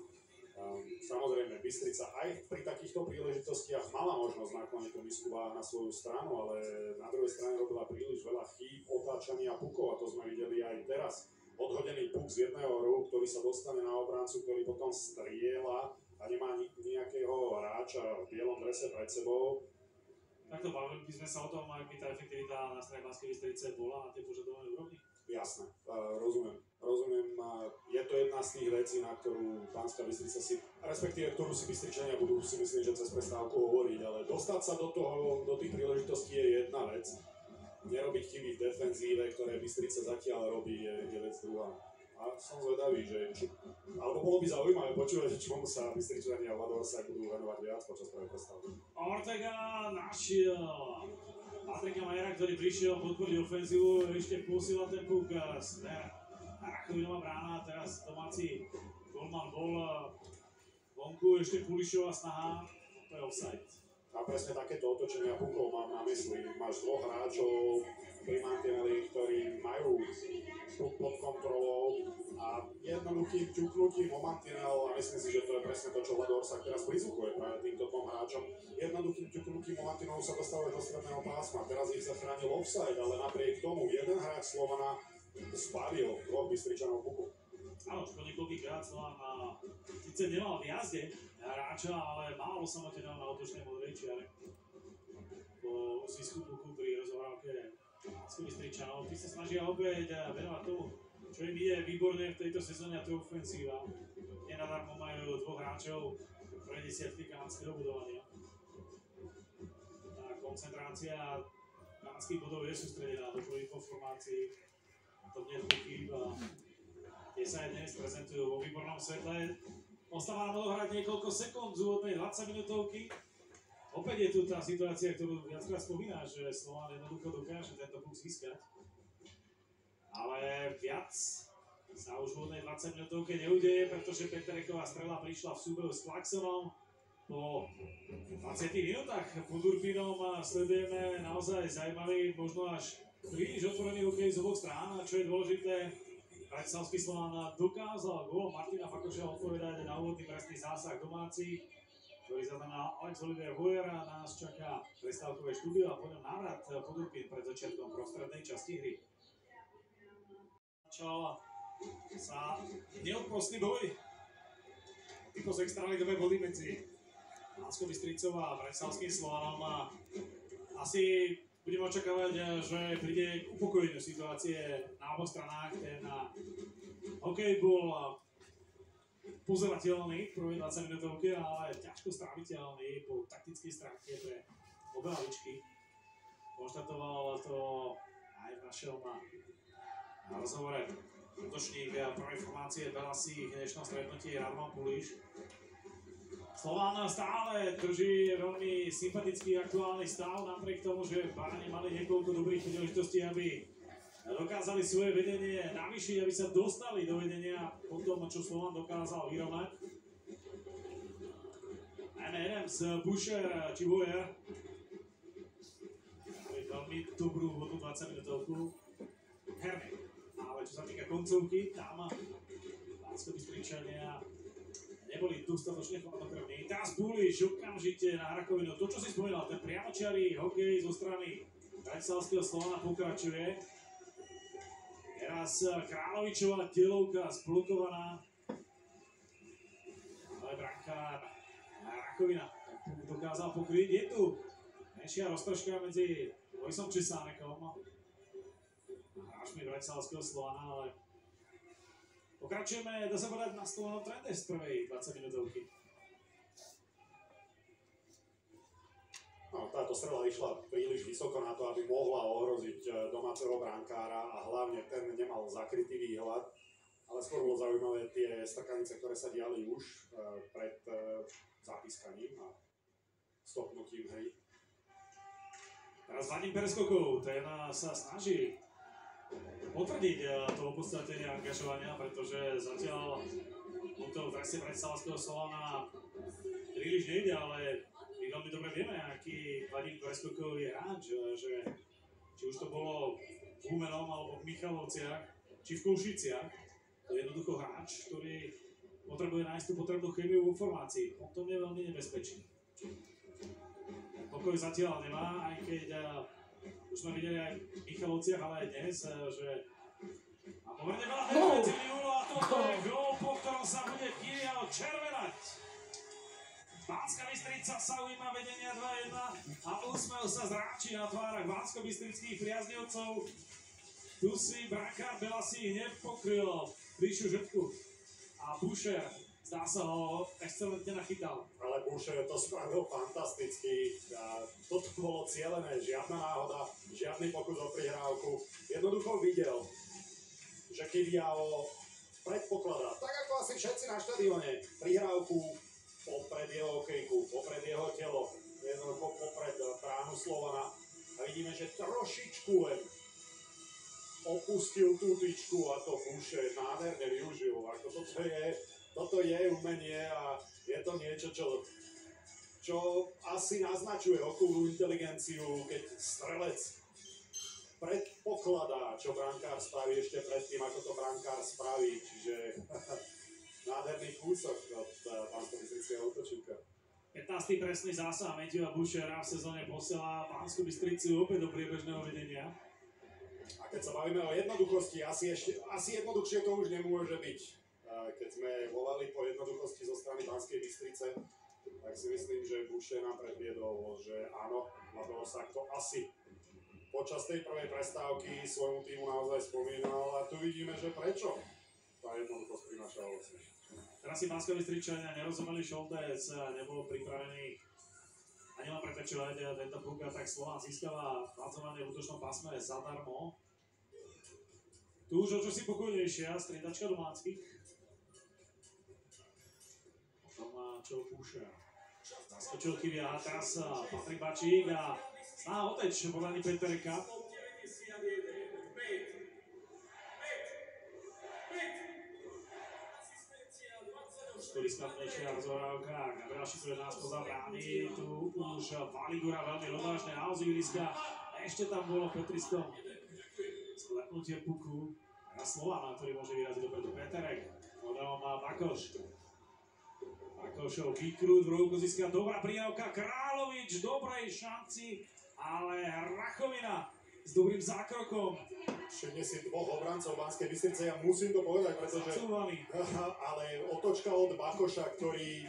Samozrejme, Bystrica aj pri takýchto príležitostiach mala možnosť nakloniť tú misku na svoju stranu, ale na druhej strane robila príliš veľa chýb, otáčania pukov, a to sme videli aj teraz. Odhodený puk z jedného rohu, ktorý sa dostane na obrancu, ktorý potom strieľa a nemá nejakého hráča v bielom drese pred sebou. Takto bavili by sme sa o tom, ak by tá efektivita na strane Banskej Bystrice bola na tej požadovanej úrovni? Jasné, rozumiem. Je to jedna z tých vecí, na ktorú Banská Bystrica si, respektíve ktorú si Bystričania budú si myslím, že cez prestávku hovoriť, ale dostať sa do tých príležitostí je jedna vec. Nerobiť chyby v defenzíve, ktoré Bystrica zatiaľ robí, je vec druhá. A som zvedavý, alebo bolo by zaujímavé počúvať, čomu sa Bystričania a Vlador sa budú venovať viac počas prvej prestávky. Ortega našiel Patrika Majera, ktorý prišiel podporiť ofenzívu, ešte posila ten puk smer Rakovinová brána, teraz domáci golman bol vonku, ešte Pulišová snaha, to je offside. A presne takéto otočenia pukov mám na mysli. Máš dvoch hráčov pri mantineli, ktorí majú puk pod kontrolou a jednoduchým ťuknutím o mantinel, a myslím si, že to je presne to, čo Vlador sa teraz prizvukuje práve týmto dvom hráčom. Jednoduchým ťuknutím o mantinelu sa dostávajú do stredného pásma. Teraz ich zachránil offside, ale napriek tomu jeden hráč Slovana spálil dvoch Bystričanov puku. Áno, niekoľkýkrát Slovan síce nemal v jazde hráča, ale málo samoteného na otočnej modrej čiare. Po zisku puku pri rozohrávke Bystričanov. Tí sa snažia opäť venovať tomu, čo im ide výborne v tejto sezóne, a to je ofenzíva. Nenadarmo majú dvoch hráčov pre desiatky kanadského budovania. Tá koncentrácia kanadských bodov je sústredená do po formácii. To dnes chýba. Tie sa aj dnes prezentujú vo výbornom svetle. Ostáva nám odohrať niekoľko sekúnd z úvodnej 20 minútovky. Opäť je tu tá situácia, ktorú viackrát spomínaš, že Slovan jednoducho dokáže tento puk získať. Ale viac sa už v úvodnej 20 minútovke neudeje, pretože Petereková strela prišla v súbehu s Klaxonom. Po 20 minútach pod Urbinom sledujeme naozaj zaujímavý, možno až príliš otvorený hokej z oboch strán, a čo je dôležité, Bratislavský Slovan dokázal gólom Martina Fakoša odpovedať na úvodný trestný zásah domáci, ktorý zaznamenal Alex Olivier Huer, a nás čaká prestávkové štúdio a po ňom návrat pod Urbín pred začiatkom prostrednej časti hry. Začal sa neodprostný boj. Typos extraligové body medzi Banskou Bystricou a Bratislavským Slovanom, a asi budeme očakávať, že príde k upokojeniu situácie na oboch stranách. Ten hokej bol pozerateľný v prvej 20 minútovke, ale ťažko stráviteľný po taktickej stránke pre obe lavičky. Konštatoval to aj v našom rozhovore útočník prvej formácie Belasi v dnešnom stretnutí Radovan Puliš. Slovan stále drží veľmi sympatický aktuálny stav, napriek tomu, že Barani mali niekoľko dobrých príležitostí, aby dokázali svoje vedenie navýšiť, aby sa dostali do vedenia po tom, čo Slovan dokázal vyrovnať. Najmä Adams, Boucher či Boyer mali veľmi dobrú vodnú 20 minútovku. Herne. Ale čo sa týka koncovky, tam Banskobystričania neboli dostatočne chladnokrvní. Teraz Puliš okamžite na Rakovinu. To, čo si spomínal, ten priamočiarý hokej zo strany Bratislavského Slovana pokračuje. Teraz Královičová telovka zblokovaná. Ale brankár Rakovina dokázal pokryť. Je tu menšia roztržka medzi Borisom Česánekom a hráčmi Bratislavského Slovana, ale pokračujeme, dá sa povedať, na Slovanom trende z prvej 20 minútovky. No, táto strela išla príliš vysoko na to, aby mohla ohroziť domáceho brankára, a hlavne ten nemal zakrytý výhľad. Ale skôr bolo zaujímavé tie strkanice, ktoré sa diali už pred zapískaním a stopnutím hry. Teraz Vadim Pereskokov, ten sa snaží potvrdiť to opodstatnenie angažovania, pretože zatiaľ to v treste Bratislavského Slovana príliš nejde, ale my veľmi dobre vieme, aký Vadim Pereskokov je hráč, že či už to bolo v Humenom alebo v Michalovciach, či v Košiciach, to je jednoducho hráč, ktorý potrebuje nájsť tú potrebnú chémiu vo formácii. On to je veľmi nebezpečný. Pokoj zatiaľ nemá, aj keď už sme videli aj v Michalovciach, ale aj dnes, že má pomerne veľa defenzívny úloh, a toto je gól, po ktorom sa bude Kyriel červenať. Banská Bystrica sa ujíma vedenia 2-1 a úsmev sa zráči na tvárach banskobystrických priaznivcov. Tu si brankár Belasi hneď pokryl bližšiu žrtku a Boucher zdá sa ho excelentne nachytal. Ale Boucher to spravil fantasticky. Toto bolo cielené, žiadna náhoda, žiadny pokus o prihrávku. Jednoducho videl, že Kyriel predpokladá, tak ako asi všetci na štadióne, prihrávku popred jeho okejku, popred jeho telo, jednoducho popred bránu Slovana. A vidíme, že trošičku len opustil tú tyčku a to Boucher nádherne využil. Ako toto je umenie a je to niečo, čo asi naznačuje okulú inteligenciu, keď strelec predpokladá, čo brankár spraví ešte predtým, ako to brankár spraví. Čiže nádherný kúsok od Banskobystrického útočníka. 15. presný zásah Matthewa Bouchera v sezóne posiela Banskú Bystricu opäť do priebežného vedenia. A keď sa bavíme o jednoduchosti, asi jednoduchšie to už nemôže byť. Keď sme volali po jednoduchosti zo strany Banskej Bystrice, tak si myslím, že Boucher nám predviedol, že áno, Vlado Osák to asi počas tej prvej prestávky svojmu týmu naozaj spomínal a tu vidíme, že prečo tá jednoduchosť prináša ovocie. Teraz si Banská Bystričania nerozumeli, Šoltec nebol pripravený ani len pretečovať tento puk, tak Slovan získava placovanie v útočnom pásme zadarmo. Tu už o čosi pokojnejšia striedačka domáckych. Potom čo Boucher. Zaskočil Kivia a teraz Patrik Bačík a snaha oteč podaný Peterka. Skoriskatnejšia rozhorávka, Gabriel šifruje nás poza brány, tu už Valigura veľmi odvážne na oziviliska, ešte tam bolo Petriskom sklepnutie puku na Slovana, ktorý môže vyraziť dopredu Peterek, modelom má Bakoš. Bakošov výkrut v rohu získa dobrá prihrávka, Královič v dobrej šanci, ale Rachovina s dobrým zákrokom. Všimne si dvoch obrancov Banskej Bystrice, ja musím to povedať, pretože ale otočka od Bakoša, ktorý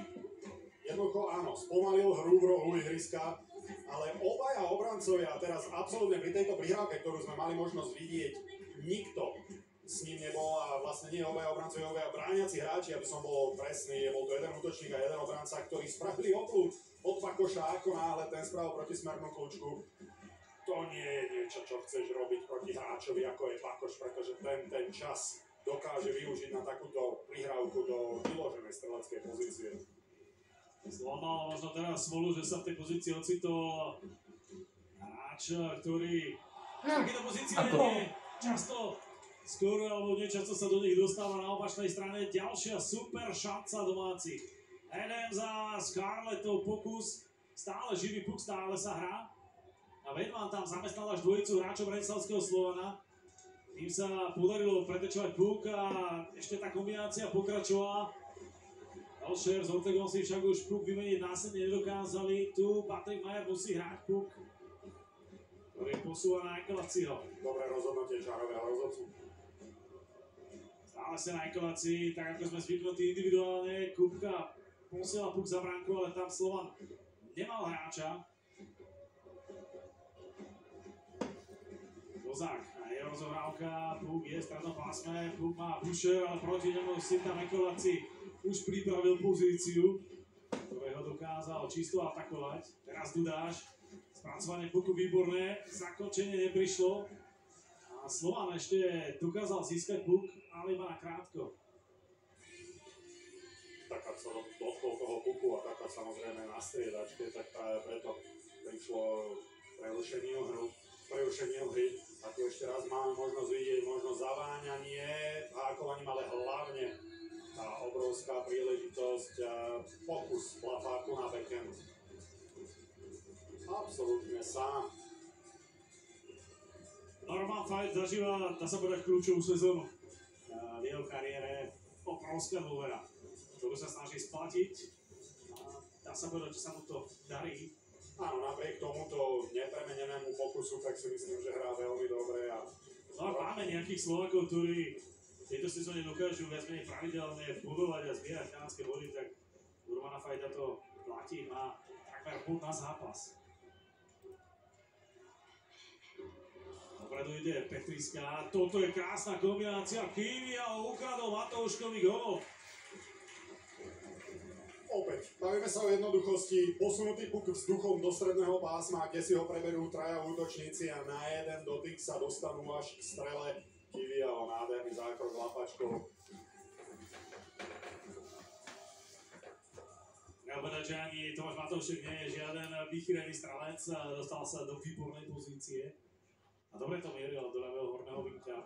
jednoducho áno, spomalil hru v rohu ihriska, ale obaja obrancovia teraz absolútne pri tejto prihrávke, ktorú sme mali možnosť vidieť, nikto s ním nebol a vlastne nie obaja obrancovia, obaja brániaci hráči, aby som bol presný, bol to jeden útočník a jeden obranca, ktorí spravili obľúd od Bakoša, ako náhle ten spravil protismernú kľúčku. To nie je niečo, čo chceš robiť proti hráčovi, ako je Bakoš, pretože ten čas dokáže využiť na takúto prihrávku do vyloženej streleckej pozície. Slovan mal možno teraz smolu, že sa v tej pozícii ocitol hráč, ktorý v takéto pozícii nie často skôr alebo nečasto sa do nich dostáva na opačnej strane. Ďalšia super šanca domácich. Adams a Scarlettov pokus, stále živý puk, stále sa hrá. A Vedman tam zamestnal až dvojicu hráčov bratislavského Slovana. Tým sa podarilo pretečovať puk a ešte tá kombinácia pokračovala. Elšer s Ortegom si však už puk vymeniť následne nedokázali. Tu Patrik Majer musí hrať puk, ktorý posúva na Ekelaciho. Dobré rozhodnutie žárového rozhodcu. Stále sa na Ekelaci, tak ako sme zvyknutí individuálne. Kupka posiela puk za bránku, ale tam Slovan nemal hráča. Kozák a jeho rozohrávka, puk je v strednom pásme, puk má Boucher, ale proti nemu si tam Ekolaci už pripravil pozíciu, ktorého dokázal čisto atakovať. Teraz Dudáš, spracovanie puku výborné, zakončenie neprišlo a Slovan ešte dokázal získať puk, ale iba na krátko. Taká sa dotkol toho puku a taká samozrejme na striedačke, tak práve preto prišlo prerušenie hry. A tu ešte raz máme možnosť vidieť, možno zaváňanie hákovaním, ale hlavne tá obrovská príležitosť a pokus Plafáku na backhand. Absolútne sám. Norman Veit zažíva, dá sa povedať, kľúčovú sezónu v jeho kariére. Obrovská dôvera, ktorú sa snaží splatiť. Dá sa povedať, že sa mu to darí. Áno, napriek tomuto nepremenenému pokusu, tak si myslím, že hrá veľmi dobre. No a máme nejakých Slovákov, ktorí v tejto sezóne dokážu viac menej pravidelne budovať a zbierať kanadské body, tak Normana Veita to platí, má takmer pol na zápas. Dopredu ide Petriska, toto je krásna kombinácia, Kivia ukradol Matouškovi gól. Opäť, bavíme sa o jednoduchosti, posunutý puk vzduchom do stredného pásma, kde si ho preberú traja útočníci a na jeden dotyk sa dostanú až k strele. Kivia o nádherný zákrok lapačkou. že ani Tomáš Matoušek nie je žiaden vychýrený strelec, dostal sa do výbornej pozície. A dobre to mieril do ľavého horného vinka.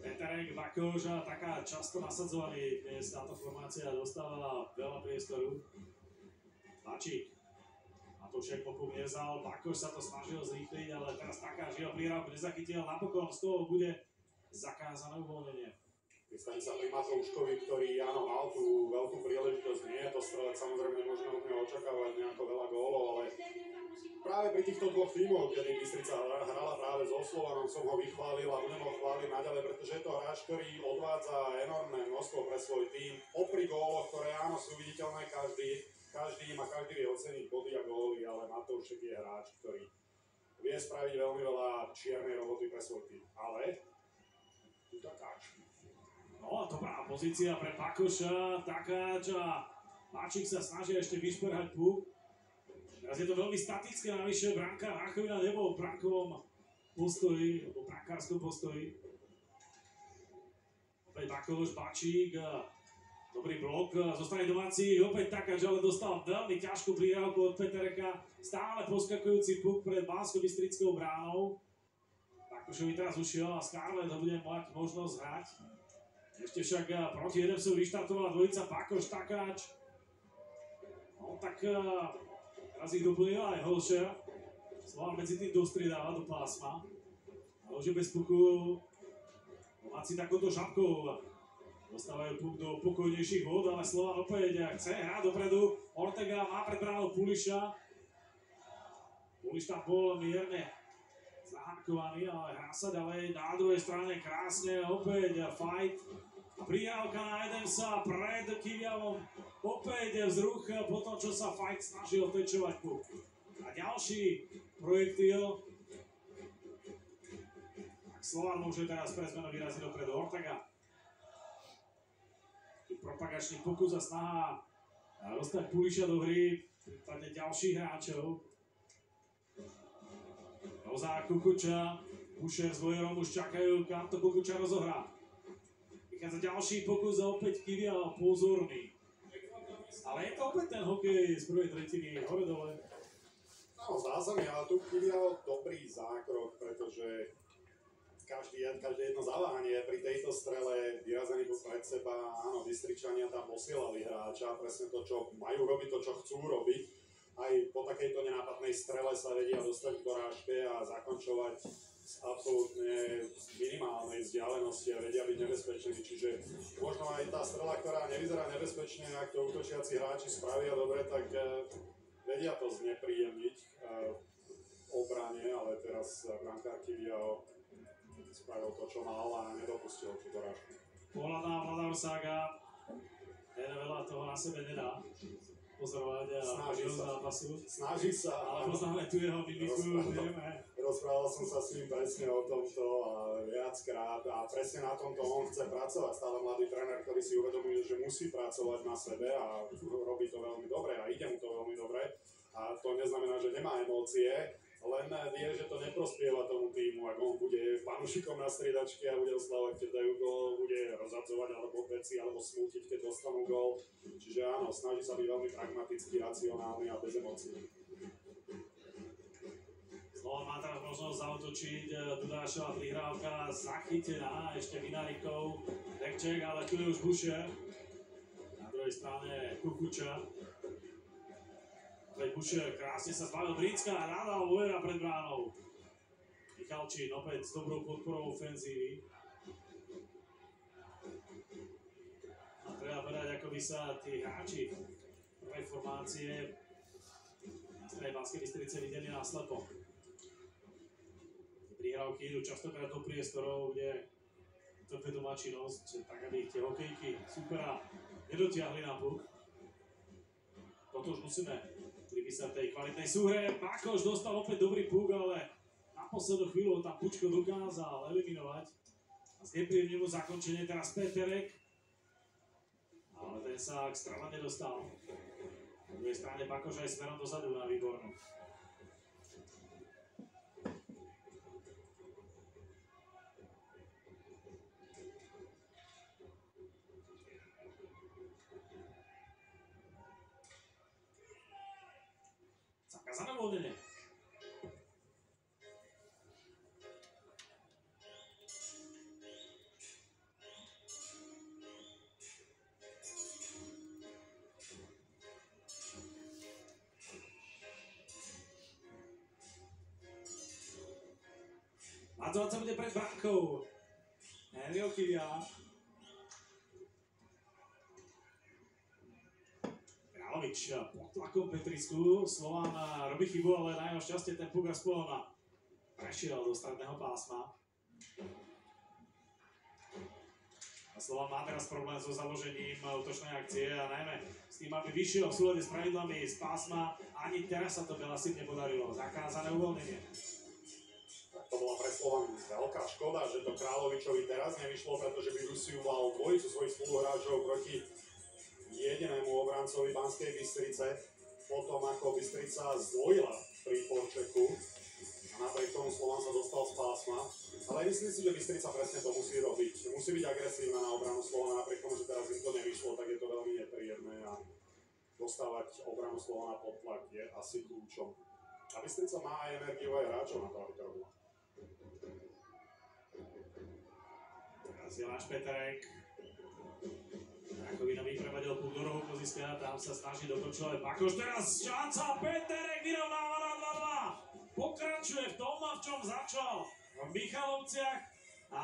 Peterek, Bakoš a taká často nasadzovaný dnes táto formácia dostáva veľa priestoru. Bačík. Matoušek popuk nevzal, Bakoš sa to snažil zrýchliť, ale teraz taká, že ho prihrávku nezachytil, napokon z toho bude zakázané uvoľnenie. Stane sa pri Matouškovi, ktorý áno, mal tú veľkú príležitosť, nie je to strelec, samozrejme nemôžeme od neho očakávať nejako veľa gólov, ale práve pri týchto dvoch tímoch, kedy Bystrica hrala práve so Slovanom, som ho vychválil a budem ho chváliť naďalej, pretože je to hráč, ktorý odvádza enormné množstvo pre svoj tím. Popri góloch, ktoré áno, sú viditeľné každý vie oceniť body a góly, ale Matoušek je hráč, ktorý vie spraviť veľmi veľa čiernej roboty pre svoj tím. Ale tu takáč. No, dobrá pozícia pre Bakoša, takáč a Mačík sa snaží ešte vyšperhať puk. Teraz je to veľmi statické, navyše brankár Rachovina nebol v brankovom postoji, alebo brankárskom postoji. Opäť Bakoš, Bačík, dobrý blok zo strany domácich, opäť takáč, ale dostal veľmi ťažkú prihrávku od Petereka, stále poskakujúci puk pred Banskobystrickou bránou. Bakošovi teraz ušiel a Scarlett ho bude mať možnosť hrať. Ešte však proti Edemsu vyštartovala dvojica Bakoš, takáč. No tak teraz ich doplnila aj Holšer. Slovan medzi tým dostriedáva do pásma. A už je bez puku. Domáci takouto šapkou dostávajú puk do pokojnejších vôd, ale Slovan opäť chce hrať dopredu. Ortega má pred bránou Puliša. Puliš tam bol mierne zahankovaný, ale hrá sa ďalej. Na druhej strane krásne opäť fight. A prihrávka na Edemsa pred Kiviavom. Opäť vzruch po tom, čo sa fight snažil tečovať puk. A ďalší projektil. Tak Slovan môže teraz pre zmenu vyraziť dopredu. Ortega. Propagačný pokus a snaha dostať Puliša do hry. Prípadne ďalších hráčov. Rozá Kukuča, Bušer s Vojerom už čakajú, kam to Kukuča rozohrá. Vychádza ďalší pokus a opäť Kivia pozorný. Ale je to opäť ten hokej z prvej tretiny, hore-dole. No, zdá sa mi, ale tu Kivia dobrý zákrok, pretože každé jedno zaváhanie pri tejto strele vyrazený pred seba, áno, Bystričania tam posielali hráča, presne to, čo majú robiť, to, čo chcú robiť. Aj po takejto nenápadnej strele sa vedia dostať k dorážke a zakončovať z absolútne minimálnej vzdialenosti a vedia byť nebezpeční. Čiže možno aj tá strela, ktorá nevyzerá nebezpečne, ak to útočiaci hráči spravia dobre, tak vedia to znepríjemniť v obrane, ale teraz brankár Kiviao spravil to, čo mal a nedopustil tú dorážku. Pohľad na Vladar Saga, ten veľa toho na sebe nedá pozorovať a zápasu. Snaží sa. Ale poznáme tu jeho mimiku, vieme. Rozprával som sa s ním presne o tomto a viackrát a presne na tomto on chce pracovať. Stále mladý tréner, ktorý si uvedomuje, že musí pracovať na sebe a robí to veľmi dobre a ide mu to veľmi dobre. A to neznamená, že nemá emócie, len vie, že to neprospieva tomu týmu, ak on bude fanúšikom na striedačke a bude oslavovať, keď dajú gól, bude rozhadzovať alebo veci, alebo smútiť, keď dostanú gól. Čiže áno, snaží sa byť veľmi pragmatický, racionálny a bez emócií. Slovan má teraz možnosť zautočiť, Dudášová prihrávka zachytená, ešte Vinárikov, Dekček, ale tu je už Bušer. Na druhej strane Kukuča. Opäť Bušer krásne sa zbavil Brínska a nadal Vojera pred bránou. Michalčín opäť s dobrou podporou ofenzívy. A treba povedať, ako by sa tí hráči prvej formácie na strane Banskej Bystrice videli náslepo. Prihrávky idú častokrát do priestorov, kde to vedomá činnosť, tak aby tie hokejky supera nedotiahli na puk. Toto už musíme pripísať tej kvalitnej súhre. Bakoš dostal opäť dobrý puk, ale na poslednú chvíľu tam Pučko dokázal eliminovať. A znepríjemne mu zakončenie teraz Peterek. Ale ten sa k strane nedostal. Na druhej strane Bakoš aj smerom dozadu na Výbornú. Hadzovať sa bude pred bránkou. Henryho Kivia. Královič pod tlakom Petrisku. Slován robí chybu, ale na jeho šťastie ten puk aspoň prešiel do stredného pásma. A Slován má teraz problém so založením útočnej akcie a najmä s tým, aby vyšiel v súlade s pravidlami z pásma. Ani teraz sa to Belasiv nepodarilo. Zakázané uvoľnenie. Tak to bola pre Slovan veľká škoda, že to Královičovi teraz nevyšlo, pretože by Rusiu mal dvojicu svojich spoluhráčov proti jedinému obrancovi Banskej Bystrice, potom ako Bystrica zdvojila pri Porčeku a napriek tomu Slovan sa dostal z pásma. Ale myslím si, že Bystrica presne to musí robiť. Musí byť agresívna na obranu Slovana, napriek tomu, že teraz im to nevyšlo, tak je to veľmi nepríjemné a dostávať obranu Slovana pod tlak je asi kľúčom. A Bystrica má aj energiu, aj hráčov na to, aby to robila. Teraz je náš Peterek. Rakovina vyprevadil púl do rohu pozícia, tam sa snaží dokončovať Bakoš. Teraz šanca, Peterek vyrovnáva na 2-2. Pokračuje v tom, v čom začal v Michalovciach a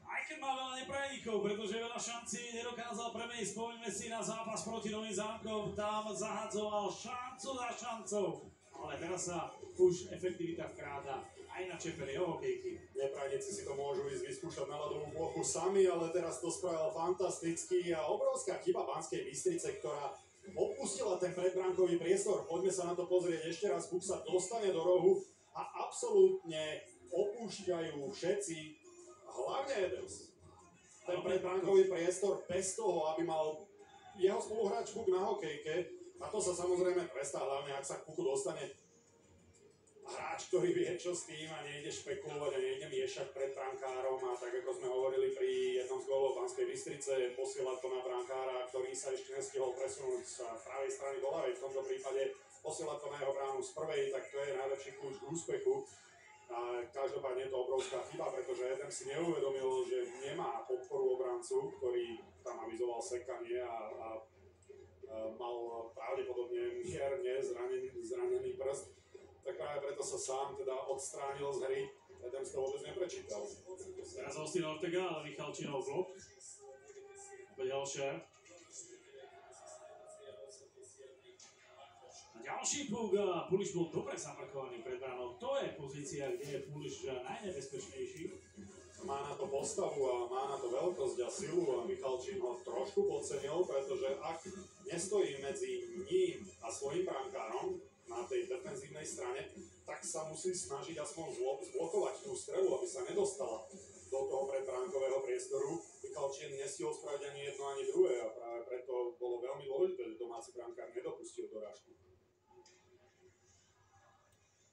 aj keď má veľa neprajeníkov, pretože veľa šancí nedokázal premeniť, spomíname si na zápas proti Novým Zámkom, tam zahadzoval šancu za šancou, ale teraz sa už efektivita vkráda aj na čepeli o hokejky. Neprajníci si to môžu ísť vyskúšať na ľadovú plochu sami, ale teraz to spravil fantasticky a obrovská chyba Banskej Bystrice, ktorá opustila ten predbránkový priestor. Poďme sa na to pozrieť ešte raz. Puk sa dostane do rohu a absolútne opúšťajú všetci, hlavne Edels, ten predbránkový priestor bez toho, aby mal jeho spoluhráč Puk na hokejke. A to sa samozrejme trestá, hlavne ak sa k Puku dostane hráč, ktorý vie čo s tým a nejde špekulovať a nejde miešať pred brankárom a tak ako sme hovorili pri jednom z gólov Banskej Bystrice, posielať to na brankára, ktorý sa ešte nestihol presunúť z pravej strany do ľavej, v tomto prípade posielať to na jeho bránu z prvej, tak to je najlepší kľúč k úspechu. A každopádne je to obrovská chyba, pretože Edem si neuvedomil, že nemá podporu obrancu, ktorý tam avizoval sekanie a mal pravdepodobne mierne zranený prst. Tak práve preto sa sám teda odstránil z hry. Edem to vôbec neprečítal. Teraz Austin Ortega, ale Michalčinov blok. Opäť Helšer. A ďalší puk, Puliš bol dobre zaparkovaný pred bránou. To je pozícia, kde je Puliš najnebezpečnejší. Má na to postavu a má na to veľkosť a silu a Michalčin ho trošku podcenil, pretože ak nestojí medzi ním a svojím brankárom na tej defenzívnej strane, tak sa musí snažiť aspoň zblokovať tú strelu, aby sa nedostala do toho predbránkového priestoru. Michalčin nestihol spraviť ani jedno, ani druhé a práve preto bolo veľmi dôležité, že domáci brankár nedopustil dorážku.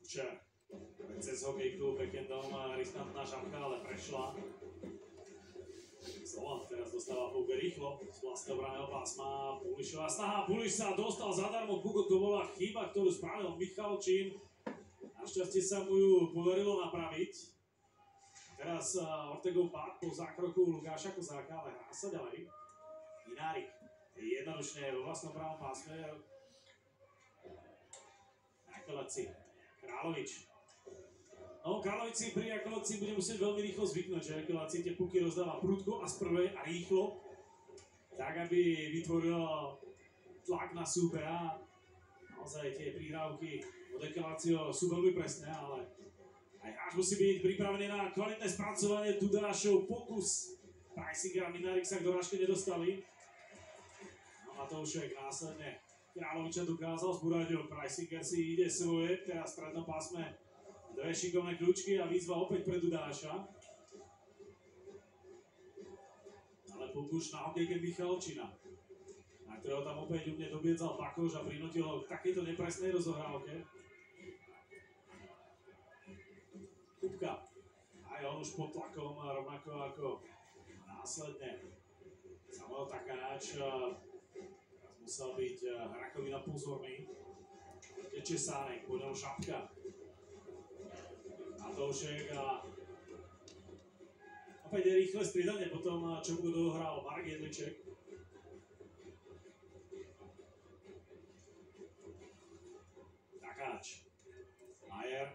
Čer. Cez hokejku backendom riskantná šapka, ale prešla. Slovan teraz dostáva puk rýchlo z vlastného braného pásma. Pulišová snaha, Puliš sa dostal zadarmo k puku, to bola chyba, ktorú spravil Michalčín. Našťastie sa mu ju podarilo napraviť. Teraz Ortegov pád po zákroku Lukáša Kozáka, ale hrá sa ďalej. Minárik jednodušne vo vlastnom pravom pásme. Jakovaci, Královič. No, Královič si pri Jakovaci bude musieť veľmi rýchlo zvyknúť, že Jakovaci tie puky rozdáva prudko a z prvej a rýchlo, tak aby vytvoril tlak na súpera. Naozaj tie prihrávky od Jakovaciho sú veľmi presné, ale aj hráč musí byť pripravený na kvalitné spracovanie Tudášov pokus. Preisinger a Minárik sa k dorážke nedostali. No, Matoušek následne Královiča dokázal zbúrať, Preisinger si ide svoje, teraz v strednom pásme dve šikovné kľúčky a výzva opäť pre Dudáša. Ale pokus na hokejke Michalčina, na ktorého tam opäť úplne dobiedzal Bakoš a prinútil ho k takejto nepresnej rozohrávke. Kupka. Aj on už pod tlakom, rovnako ako následne Samuel Takáč. Teraz musel byť Rakovina pozorný. Teče Sánek, po ňom Šapka. Matoušek a opäť je rýchle striedanie po tom, čo mu dohral Marek Jedliček. Takáč. Majer.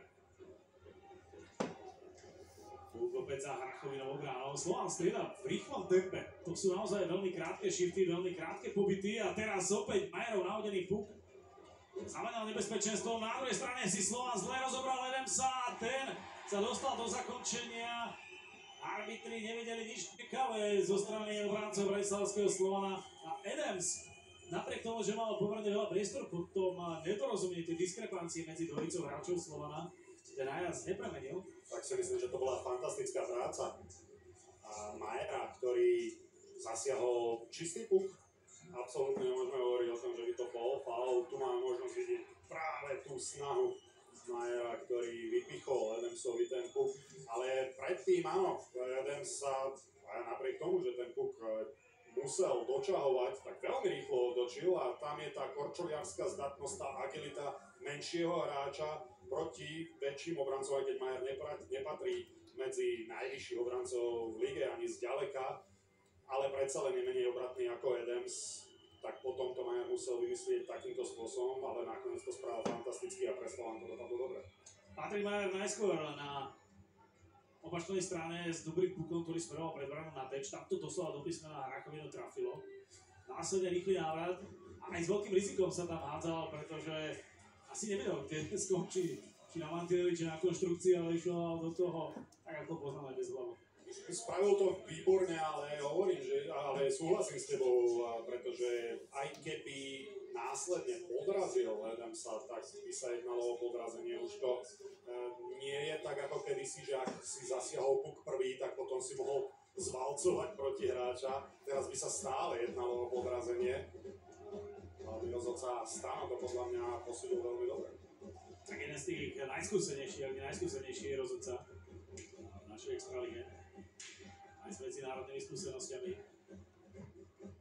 opäť za Hrachovinovou bránou. Slovan strieda v rýchlom tempe. To sú naozaj veľmi krátke shifty, veľmi krátke pobyty a teraz opäť Majerov nahodený puk. Znamenal nebezpečenstvo, na druhej strane si Slovan zle rozobral Adamsa a ten sa dostal do zakončenia. Arbitri nevedeli nič pekavé zo strany obráncov bratislavského Slovana a Adams, napriek tomu, že mal pomerne veľa priestoru, potom nedorozumie tie diskrepancie medzi dvojicou hráčov Slovana, ten najviac nepremenil. Tak si myslím, že to bola fantastická práca. A Majera, ktorý zasiahol čistý puk, absolútne nemôžeme hovoriť o tom, že by to bol faul. Tu máme možnosť vidieť práve tú snahu Majera, ktorý vypichol Adamsovi ten puk. Ale predtým áno, Adams sa, napriek tomu, že ten puk musel dočahovať, tak veľmi rýchlo otočil a tam je tá korčoliarská zdatnosť, tá agilita menšieho hráča proti väčším obrancom, aj keď Majer nepatrí medzi najvyšších obrancov v lige ani zďaleka, ale predsa len nemenej obratný ako Adams, tak potom to Majer musel vymyslieť takýmto spôsobom, ale nakoniec to spravil fantasticky a pre Slovan to dopadlo dobre. Patrik Majer najskôr na opačnej strane s dobrým pukom, ktorý smeroval pred bránou na teč, takto doslova do písmena Hrakovinu trafilo. Následne rýchly návrat a aj s veľkým rizikom sa tam hádzal, pretože asi nevedel, kde skončí, či na mantieli, či na konštrukcii, ale išiel do toho, tak ako poznáme, bez hlavu. Spravil to výborne, ale hovorím, že ale súhlasím s tebou, pretože aj keby následne podrazil Adamsa, tak by sa jednalo o podrazenie. Už to nie je tak ako kedysi, že ak si zasiahol puk prvý, tak potom si mohol zvalcovať proti hráča. Teraz by sa stále jednalo o podrazenie. Hlavný rozhodca Stano to podľa mňa posúdil veľmi dobre. Tak jeden z tých najskúsenejších, ak nie najskúsenejší je rozhodca v našej extralíge. Aj s medzinárodnými skúsenostiami.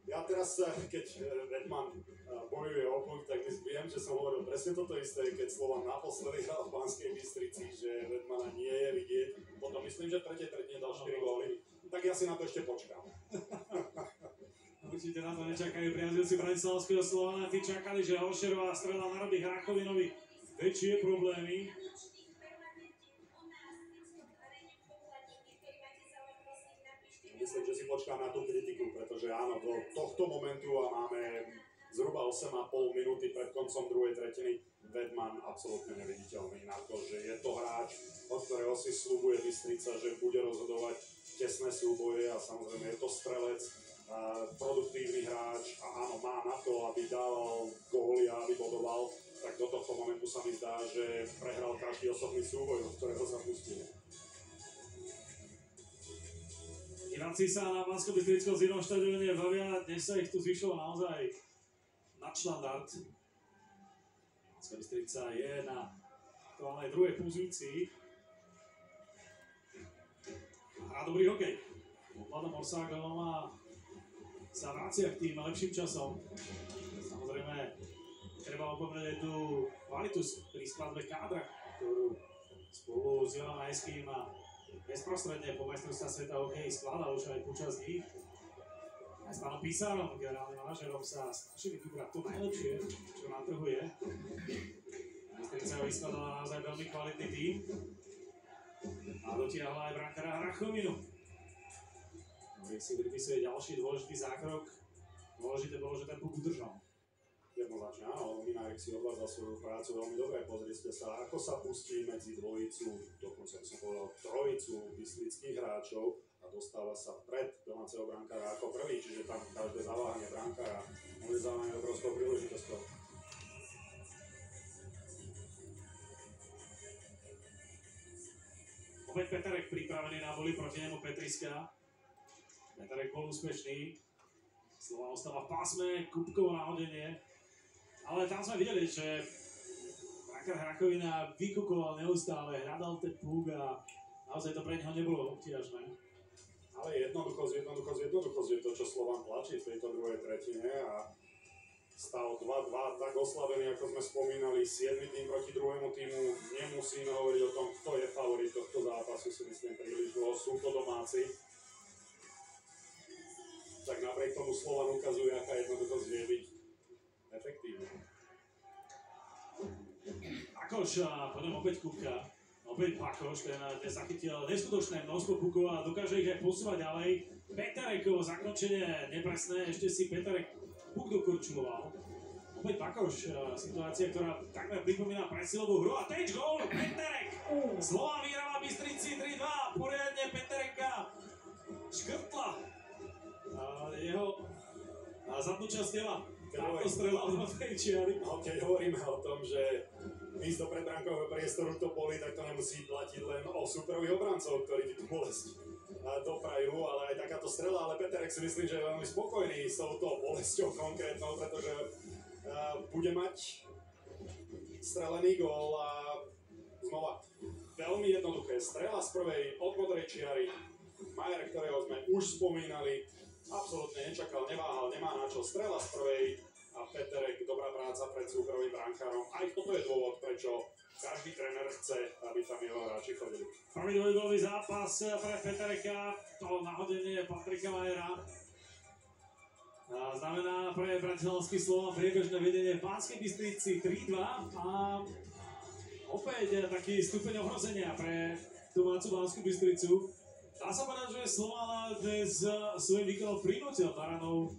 Ja teraz, keď Redman bojuje o puk, tak viem, že som hovoril presne toto isté, keď Slovan naposledy hral v Banskej Bystrici, že Redmana nie je vidieť. Potom myslím, že v tretej tretine dal 4 góly. Tak ja si na to ešte počkám. Určite na to nečakajú priaznivci bratislavského Slovana. Tí čakali, že Olšerová strela narobí Hrakovinovi väčšie problémy. Myslím, že si počkám na tú kritiku, pretože áno, do tohto momentu a máme zhruba 8,5 minúty pred koncom druhej tretiny. Vedman absolútne neviditeľný na to, že je to hráč, od ktorého si sľubuje Bystrica, že bude rozhodovať tesné súboje a samozrejme je to strelec, produktívny hráč a áno, má na to, aby dával góly a aby bodoval, tak do tohto momentu sa mi zdá, že prehral každý osobný súboj, od ktorého sa pustil. Diváci sa na Banskobystrickom zimnom štadióne bavia, dnes sa ich tu zvyšilo naozaj nadštandard. Banská Bystrica je na aktuálnej druhej pozícii. Hrá dobrý hokej. Vladom Orságovom sa vracia k tým lepším časom. Samozrejme, treba opomenúť tú kvalitu pri skladbe kádra, ktorú spolu s Jonom Majským a bezprostredne po majstrovstvách sveta hokeji skladal už aj počas nich. Aj s pánom Písarom, generálnym manažerom, sa snažili vybrať to najlepšie, čo na trhu je. Bystrica vyskladala naozaj veľmi kvalitný tím a dotiahla aj brankára Hrachovinu, ktorý si pripisuje ďalší dôležitý zákrok. Dôležité bolo, že ten puk udržal. Jednoznačne áno, Minárik si odvádzal svoju prácu veľmi dobre. Pozrite sa, ako sa pustí medzi dvojicu, dokonca som povedal trojicu bystrických hráčov a dostáva sa pred domáceho brankára ako prvý, čiže tam každé zaváhanie brankára môže zaváhanie obrovskou príležitosťou. Opäť Petarek pripravený na boli proti nemu Petriska. Petarek bol úspešný. Slovan ostáva v pásme, Kupkovo nahodenie. Ale tam sme videli, že brankár Hrakovina vykukoval neustále, hľadal ten púk a naozaj to pre neho nebolo obťažné. Ale jednoduchosť je to, čo Slovan tlačí v tejto druhej tretine a stav 2-2, tak oslavený, ako sme spomínali, 7. tým proti druhému týmu. Nemusíme hovoriť o tom, kto je favorit tohto zápasu, si myslím príliš dlho, sú to domáci. Tak napriek tomu Slovan ukazuje, aká jednoduchosť vie byť efektívna. Akož, poďme opäť Kupka. Opäť Bakoš, ten zachytil neskutočné množstvo pukov a dokáže ich aj posúvať ďalej. Peterekovo zakončenie nepresné, ešte si Peterek puk dokorčuloval. Opäť Bakoš, situácia, ktorá takmer pripomína presilovú hru a teč gól, Peterek! Slován vyhráva Bystrici 3-2, poriadne Petereka škrtla jeho zadnú časť tela. Táto strela od tej čiary. No, keď hovoríme o tom, že ísť do predbránkového priestoru to boli, tak to nemusí platiť len o súperových obrancov, ktorí tú bolesť doprajú, ale aj takáto strela, ale Peterek si myslím, že je veľmi spokojný s touto bolesťou konkrétnou, pretože bude mať strelený gól a znova veľmi jednoduché. Strela z prvej od modrej čiary. Majer, ktorého sme už spomínali, absolútne nečakal, neváhal, nemá na čo. Strela z prvej a Peterek, dobrá práca pred súperovým brankárom. Aj toto je dôvod, prečo každý tréner chce, aby tam jeho hráči chodili. Prvý dvojgólový zápas pre Petereka, to nahodenie Patrika Majera. Znamená pre bratislavský Slovan priebežné vedenie v Banskej Bystrici 3-2 a opäť taký stupeň ohrozenia pre domácu Banskú Bystricu. Dá sa povedať, že Slovan dnes svojím výkonom prinútil Baranov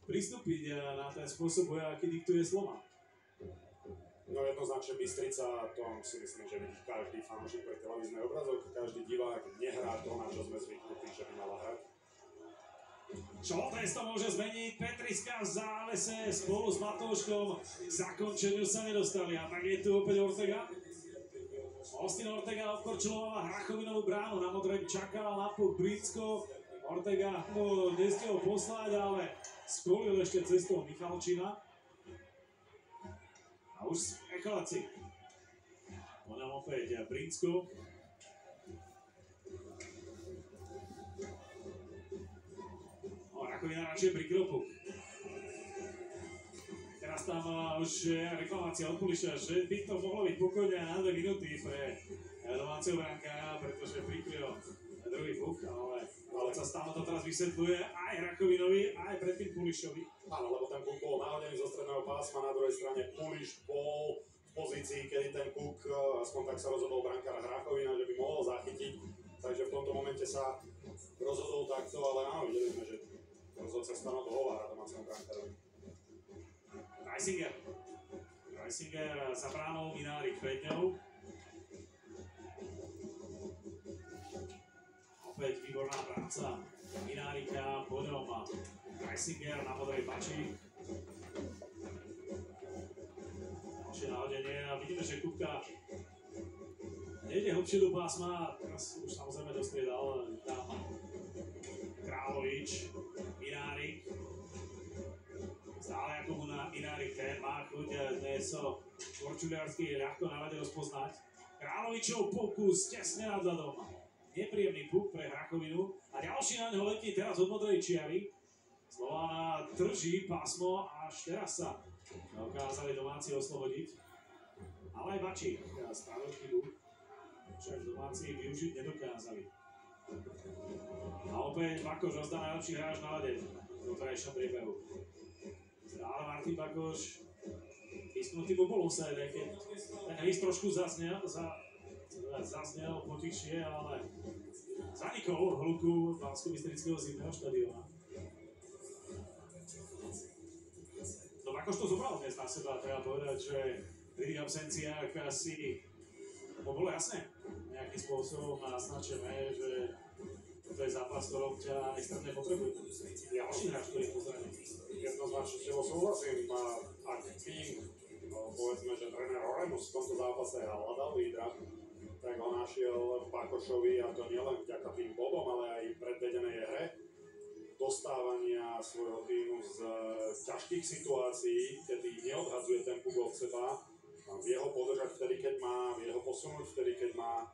pristúpiť na ten spôsob boja, aký diktuje Slovan. No jednoznačne Bystrica, to si myslím, že vidí každý fanúšik pre televízny obrazok, každý divák nehrá to, na čo sme zvyknutí, že by mala hrať. Šoltés to môže zmeniť, Petriska v závese spolu s Matouškom k zakončeniu sa nedostali a tak je tu opäť Ortega. Austin Ortega odkorčulovala Hrachovinovú bránu, na modrej čakal na puk Britsko. Ortega mu nestihol poslať, ale skolil ešte cestou Michalčina. A už Echalaci. Po ňom opäť Britsko. Rakovina radšej prikryl puk. Teraz tam už je reklamácia od Puliša, že by to mohlo byť pokojne na 2 minúty pre domáceho brankára, pretože prikryl druhý puk, ale sa stále to teraz vysvetľuje aj Rakovinovi, aj predtým Pulišovi. Áno, lebo ten puk bol nahodený zo stredného pásma, na druhej strane Puliš bol v pozícii, kedy ten puk, aspoň tak sa rozhodol brankár Hrakovina, že by mohol zachytiť, takže v tomto momente sa rozhodol takto, ale áno, videli sme, že rozhodca stano dohovára domácemu brankárovi. Reisinger za bránou, Minárik pred ňou. Opäť výborná práca Minárika, po ňom Reisinger na modrej pači. Ďalšie nahodenie a vidíme, že Kupka nejde hlbšie do pásma, teraz už samozrejme dostriedal tam Královič, Minárik. Stále ako mu na Minárik ten má chuť dnes korčuliarsky ľahko na rade rozpoznať. Královičov pokus tesne nad ľadom. Nepríjemný puk pre Hrakovinu a ďalší na ňo letí teraz od modrej čiary. Slovana drží pásmo, až teraz sa dokázali domáci oslobodiť. Ale aj Bačík spravil chybu, však domáci využiť nedokázali. A opäť Bakoš rozdá najlepší hráč na lade v doterajšom priebehu. Stále Martin Bakoš vysknutý po polosede, keď ten hejs trošku zaznel potichšie, ale zanikol v hluku Banskobystrického zimného štadióna. No Bakoš to zobral dnes na seba, treba povedať, že pri tých absenciách asi bolo jasné nejakým spôsobom naznačené, že to je zápas, ktorom ťa extrémne potrebuje. Ďalší hráč, ktorý pozrieme. Jednoznačne s tebou súhlasím, ak tým, povedzme, že tréner Oremus v tomto zápase hľadal lídra, tak ho našiel v Bakošovi a to nielen vďaka tým bodom, ale aj predvedenej hre, dostávania svojho týmu z ťažkých situácií, kedy neodhadzuje ten puk od seba, vie ho podržať vtedy, keď má, vie ho posunúť vtedy, keď má.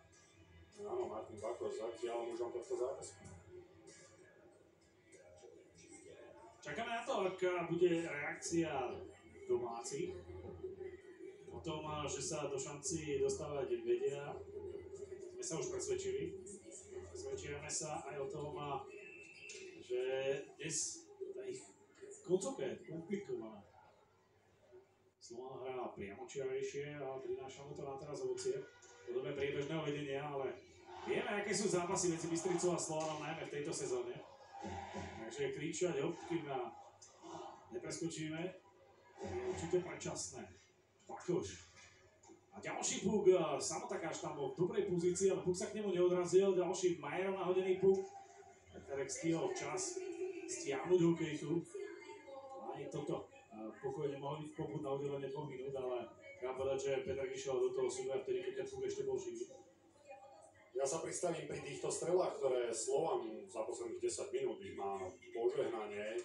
Áno, Martin Bakoš zatiaľ mužom tohto zápasu. Čakáme na to, aká bude reakcia domácich. O tom, že sa do šanci dostávať vedia, sme sa už presvedčili. Presvedčujeme sa aj o tom, že dnes tá ich koncovka je komplikovaná. Slovan hrá priamočiarejšie a prináša mu to na teraz ovocie. podobne priebežného vedenia, ale vieme, aké sú zápasy medzi Bystricou a Slovanom, najmä v tejto sezóne. Takže kričať kým nepreskočíme, je určite predčasné. Pakoš. A ďalší puk, Samotakáš tam bol v dobrej pozícii, ale puk sa k nemu neodrazil. Ďalší Majerov nahodený puk. Terek stihol včas stiahnuť hokejku. Ani toto pokojne mohol byť poput na udelenie 2 minút, ale treba povedať, že Petrek išiel do toho súboja vtedy, keď ten puk ešte bol živý. Ja sa pristavím pri týchto strelách, ktoré Slovan za posledných 10 minút má požehnanie.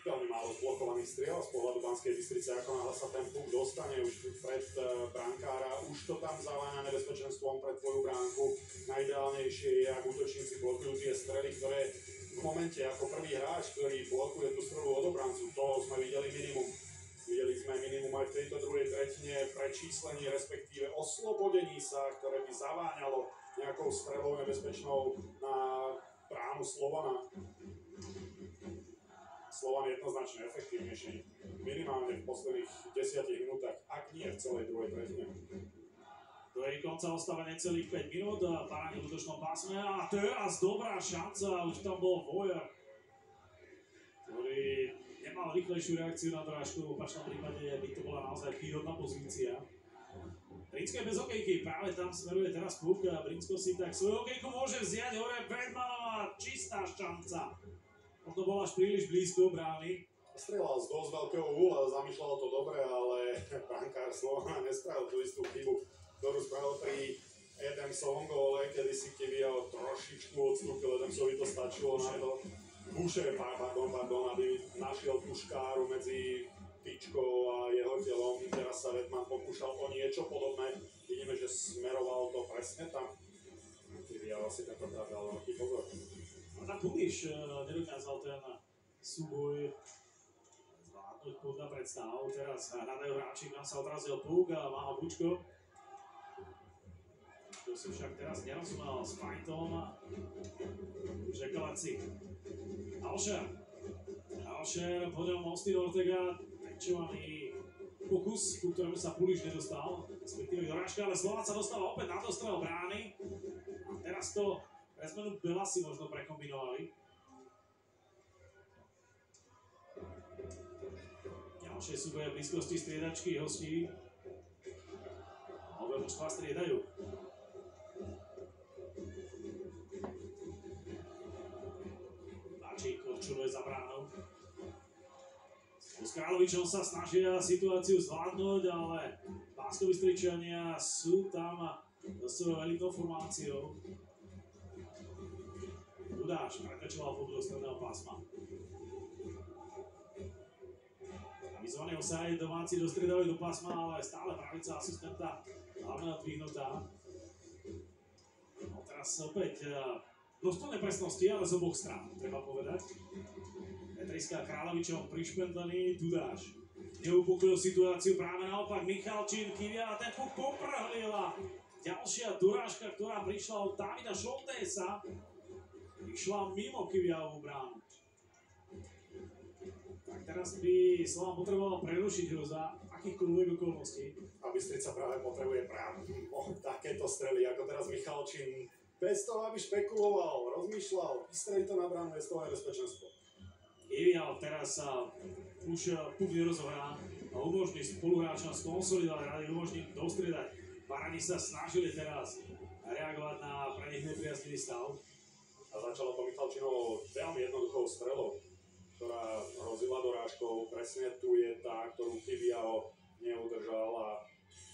Veľmi málo zblokovaných striel z pohľadu Banskej Bystrice, ako náhle sa ten puk dostane už pred brankára, už to tam zaváňa nebezpečenstvom pred tvoju bránku. Najideálnejšie je, ak útočníci blokujú tie strely, ktoré v momente ako prvý hráč, ktorý blokuje tú strelu od obrancu, toho sme videli minimum. Videli sme minimum aj v tejto druhej tretine prečíslení, respektíve oslobodení sa, ktoré by zaváňalo nejakou strelou nebezpečnou na bránu Slovana. Slovan jednoznačne efektívnejší, minimálne v posledných 10 minútach, ak nie v celej druhej tretine. Do jej konca ostáva necelých 5 minút, Barani v útočnom pásme a teraz dobrá šanca, už tam bol Vojer, ktorý nemal rýchlejšiu reakciu na Drážku, v opačnom prípade by to bola naozaj výhodná pozícia. Brinsko je bez hokejky, práve tam smeruje teraz puk a Brinsko si tak svoju hokejku môže vziať hore Bedmanová, čistá šanca. Možno bol až príliš blízko brány. Strieľal z dosť veľkého úhla, zamýšľal to dobre, ale brankár Slovana nespravil tú istú chybu, ktorú spravil pri Adamsovom góle, kedy si Kivial trošičku odstúpil, Adamsovi to stačilo na to. Boucher, pardon, aby našiel tú škáru medzi tyčkou a jeho telom. Teraz sa Redman pokúšal o niečo podobné. Vidíme, že smeroval to presne tam. Kivial si tentokrát dal veľký pozor. A tam Puliš nedokázal ten súboj zvládnuť podľa predstav. Teraz hľadajú hráči, kam sa odrazil puk a má ho Bučko. To si však teraz nerozumel s fajtom a už je Kovaci. Alšer, po ňom Austin Ortega, pečovaný pokus, ku ktorému sa Puliš nedostal, respektíve Joráška, ale Slován sa dostáva opäť na dostrel brány. A teraz to pre zmenu Bela si možno prekombinovali. Ďalšie súboje v blízkosti striedačky hostí. Obe mužstvá striedajú. Dáčik odčuluje za bránou. S Královičom sa snažia situáciu zvládnuť, ale Banskobystričania sú tam s svojou elitnou formáciou. Dudáš prekračoval puk do stredného pásma. Avizovaný osaj, domáci dostriedajú do pásma, ale stále pravica asistenta hlavného dvihnutá. No teraz opäť množstvo nepresnosti, ale z oboch strán, treba povedať. Petriska Kráľovičom prišpendlený Dudáš. Neupokojil situáciu, práve naopak Michalčín, Kivia a ten puk poprhlila. Ďalšia dorážka, ktorá prišla od Davida Šoltésa. Išla mimo Kiviavú bránu. Tak teraz by Slovan potreboval prerušiť ho za akýchkoľvek okolností. A Bystrica práve potrebuje práve takéto strely, ako teraz Michalčín. Bez toho, aby špekuloval, rozmýšľal, vystrelí to na bránu, je z toho nebezpečenstvo. Kiviav teraz sa už puk nerozohrá a umožní spoluhráčom skonsolidovať, umožní dostriedať. Barani sa snažili teraz reagovať na pre nich nepriaznivý stav. A začalo to Michalčinovou veľmi jednoduchou strelou, ktorá hrozila dorážkou. Presne tu je tá, ktorú Kiviao neudržal a...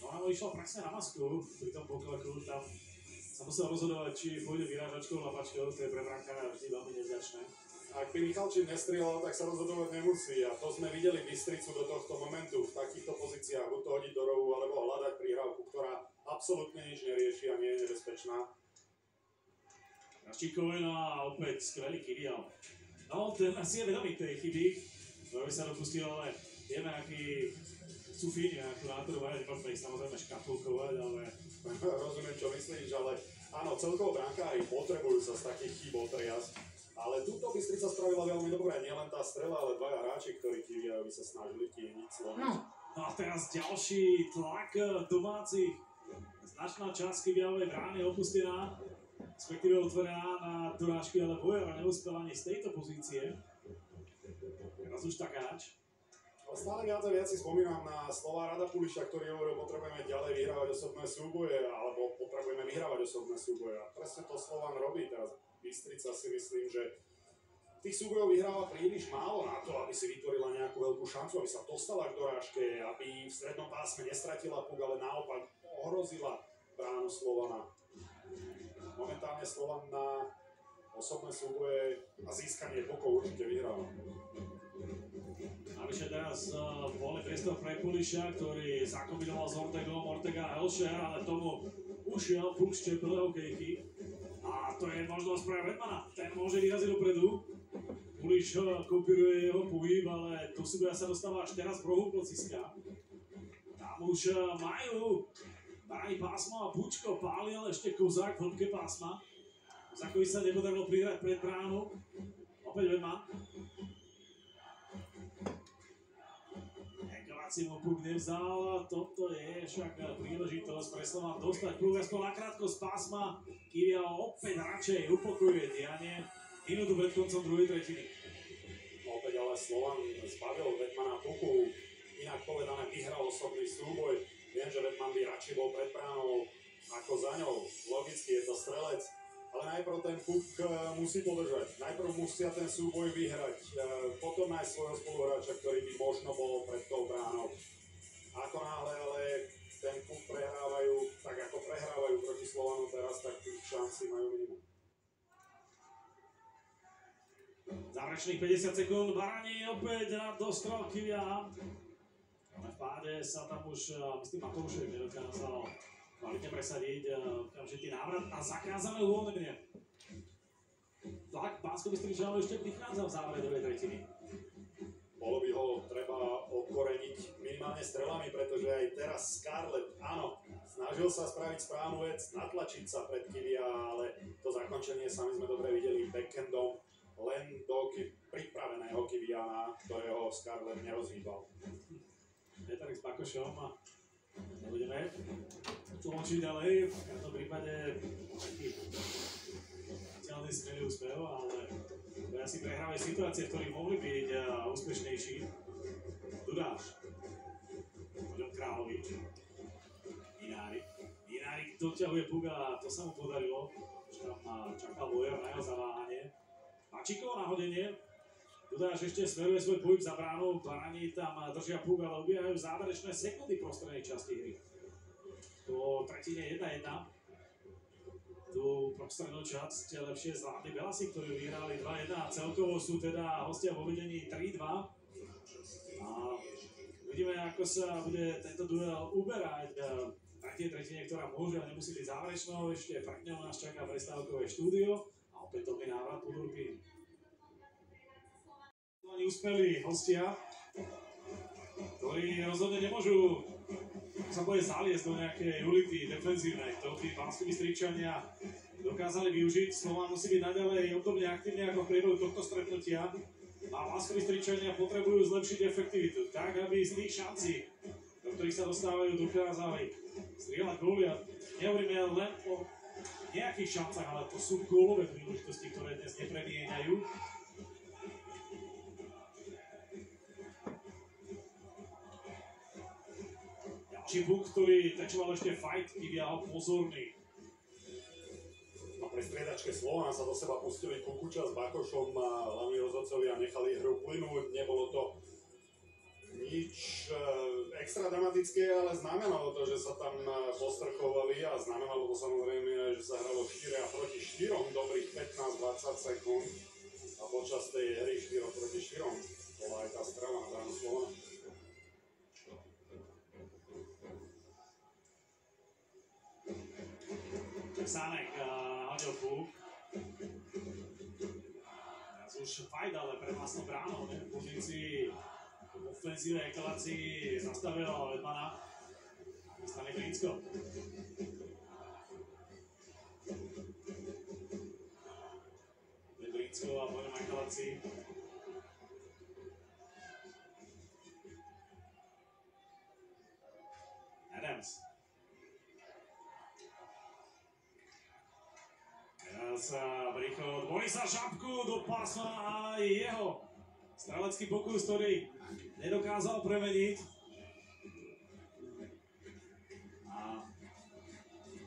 No áno, išla presne na masku pri tom pokleku. Tam sa musel rozhodovať, či pôjde vyrážačkou, lapačkou, to je pre brankára vždy veľmi nevďačné. Ak by Michalčín nestrieľal, tak sa rozhodovať nemusí a to sme videli Bystricu do tohto momentu v takýchto pozíciách, buď to hodiť do rohu, alebo hľadať prihrávku, ktorá absolútne nič nerieši a nie je nebezpečná. Raštíkovi, no a opäť skvelý Kivial. No, ten asi je vedomý tej chyby, ktorý sa dopustil, ale vieme, akí sú fíni, akú nátoru majú, nemôžeme ich samozrejme škatulkovať, ale... Rozumiem, čo myslíš, ale áno, celkovo brankári potrebujú sa z takých chýb otriasť, ale túto Bystrica spravila veľmi dobre, nielen tá strela, ale dvaja hráči, ktorí Kiviaovi sa snažili tieniť sloviť. No a teraz ďalší tlak domácich Značná časť Kybiahovej brány opustená, respektíve otvorená na dorážky, ale Bojer neúspel ani z tejto pozície. Teraz už takáč. Ale stále viac a viac si spomínam na slová Rada Puliša, ktorý hovoril, potrebujeme ďalej vyhrávať osobné súboje, alebo potrebujeme vyhrávať osobné súboje. A presne to Slovan robí teraz. Bystrica si myslím, že tých súbojov vyhráva príliš málo na to, aby si vytvorila nejakú veľkú šancu, aby sa dostala k dorážke, aby v strednom pásme nestratila puk, ale naopak ohrozila bránu Slovana. Momentálne Slovan na osobné súboje a získanie pukov určite vyhráva. Navyše teraz voľný priestor pre Puliša, ktorý zakombinoval s Ortegom, Ortega a Elšer, ale tomu ušiel puk z čepelého kejky. A to je možnosť pre Redmana, ten môže vyraziť dopredu. Puliš kopíruje jeho pohyb, ale do súboja sa dostáva až teraz v rohu klociska. Tam už majú bráni pásmo a Bučko páli, ale ešte Kozák v hĺbke pásma. Kozákovi sa nepodarilo prihrať pred bránu. Opäť Redman. Si mu puk nevzal, toto je však príležitosť pre Slovan dostať puk aspoň nakrátko z pásma. Kyvia opäť radšej upokojuje dianie minútu pred koncom druhej tretiny. Opäť ale Slovan zbavil Redmana puku, inak povedané vyhral osobný súboj. Viem, že Redman by radšej bol pred bránou ako za ňou. Logicky je to strelec, ale najprv ten puk musí podržať. Najprv musia ten súboj vyhrať, potom nájsť svojho spoluhráča, ktorý by možno bol pred tou bránou. Ako náhle ale ten puk prehrávajú, tak ako prehrávajú proti Slovanu teraz, tak tých šancí majú minimum. Záverečných 50 sekúnd, Barani opäť na dostrel Kyvia. Ale v páde sa tam už, myslím, Matoušek nedokázal kvalitne presadiť okamžitý návrat a zakázané uvoľnenie. Tak, Banskobystričan ešte prichádza v závere druhej tretiny. Bolo by ho treba okoreniť minimálne strelami, pretože aj teraz Scarlett, áno, snažil sa spraviť správnu vec, natlačiť sa pred Kyvia, ale to zakončenie sami sme dobre videli backhandom, len do pripraveného Kyviana, ktorého Scarlett nerozhýbal. Peter s Bakošom a nebudeme tlmočiť ďalej. V každom prípade taký celý smelý úspev, ale asi prehrávajú situácie, v ktorých mohli byť úspešnejší. Dudáš, Poďom Královič, Inárik doťahuje puk a to sa mu podarilo. Už tam čakal Bojer na jeho zaváhanie. Mačikovo nahodenie. Dudáš ešte smeruje svoj pohyb za bránou, Barani tam držia puk, ale ubiehajú záverečné sekundy v prostrednej časti hry. Po tretine 1-1. Tu prostrednú časť lepšie zvládli Belasi, ktorí vyhrali 2-1 a celkovo sú teda hostia vo vedení 3-2. A uvidíme, ako sa bude tento duel uberať v tretej tretine, ktorá môže a nemusí byť záverečnou. Ešte pred ňou nás čaká prestávkové štúdio a opätovný návrat po Durpín. Úspelí hostia, ktorí rozhodne nemôžu sa bude zaliesť do nejakej ulity defenzívnej. To by Banskobystričania dokázali využiť. Slovan musí byť naďalej obdobne aktívne ako v priebehu tohto stretnutia. A Banskobystričania potrebujú zlepšiť efektivitu, tak aby z tých šancí, do ktorých sa dostávajú, dokázali strieľať góly. A nehovoríme len o nejakých šancách, ale to sú gólové príležitosti, ktoré dnes nepremieňajú. Čipuk, ktorý tečoval ešte fight, Kyvia pozorný. A pri striedačke Slovan sa do seba pustili Kukuča s Bakošom a hlavní rozhodcovia nechali hru plynúť. Nebolo to nič extra dramatické, ale znamenalo to, že sa tam postrchovali a znamenalo to samozrejme, že sa hralo 4 proti 4, dobrých 15-20 sekúnd. A počas tej hry 4 proti 4 bola aj tá strela na bránu Slovana. Sánek hodil puk. Teraz už fight, ale pred vlastnou bránou, v pozícii ofenzíve Ekalaci zastavil Redmana. Stane Glinsko. Glinsko a Poďom Ekalaci. Adams. sa Žabku do pásma a jeho strelecký pokus, ktorý nedokázal premeniť. A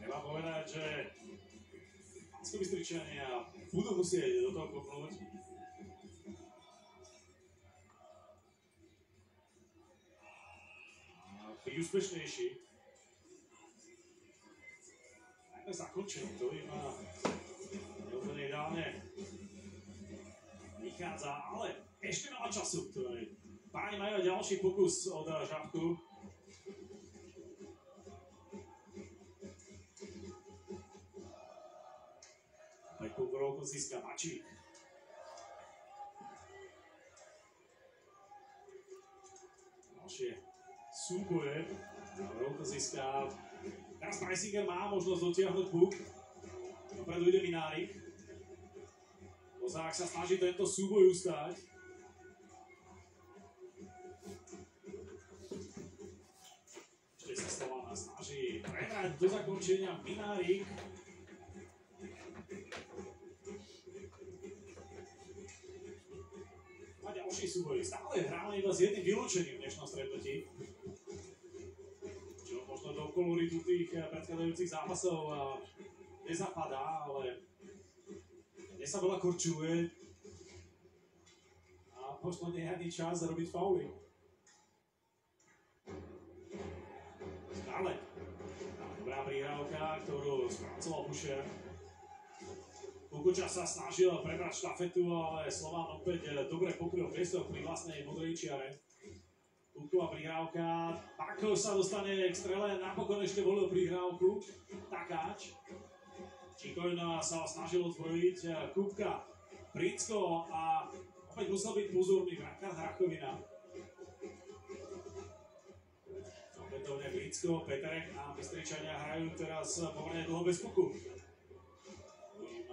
treba povedať, že Banskobystričania budú musieť do toho kopnúť. A byť úspešnejší. Najmä zakončenie, to im neúplne ideálne vychádza, ale ešte veľa času, ktorý páni majú ďalší pokus od Žabku. Aj pokorovku získa Mačík. Ďalšie súboje. Rovko získa. Teraz Preisinger má možnosť dotiahnuť puk. Dopredu ide Minárik. Kozák sa snaží tento súboj ustáť. Ešte sa Slovan snaží prehrať do zakončenia Minárik. A ďalší súboj. Stále hráme iba s jedným vylúčením v dnešnom stretnutí. Čo možno do koloritu tých predchádzajúcich zápasov nezapadá, ale dnes sa veľa korčuje a možno nie je ani čas robiť fauly. Stále. Dobrá prihrávka, ktorú spracoval Bušer. Kukuča sa snažil prebrať štafetu, ale Slovan opäť dobre pokryl priestor pri vlastnej modrej čiare. Kuková prihrávka, Pakov sa dostane k strele, napokon ešte volil prihrávku. Takáč. Čikojno sa snažil odzbrojiť Kupka, Pricko a opäť musel byť pozorný brankár Hrachovina. Opätovne Pricko, Peterek a Bystričania hrajú teraz pomerne dlho bez puku.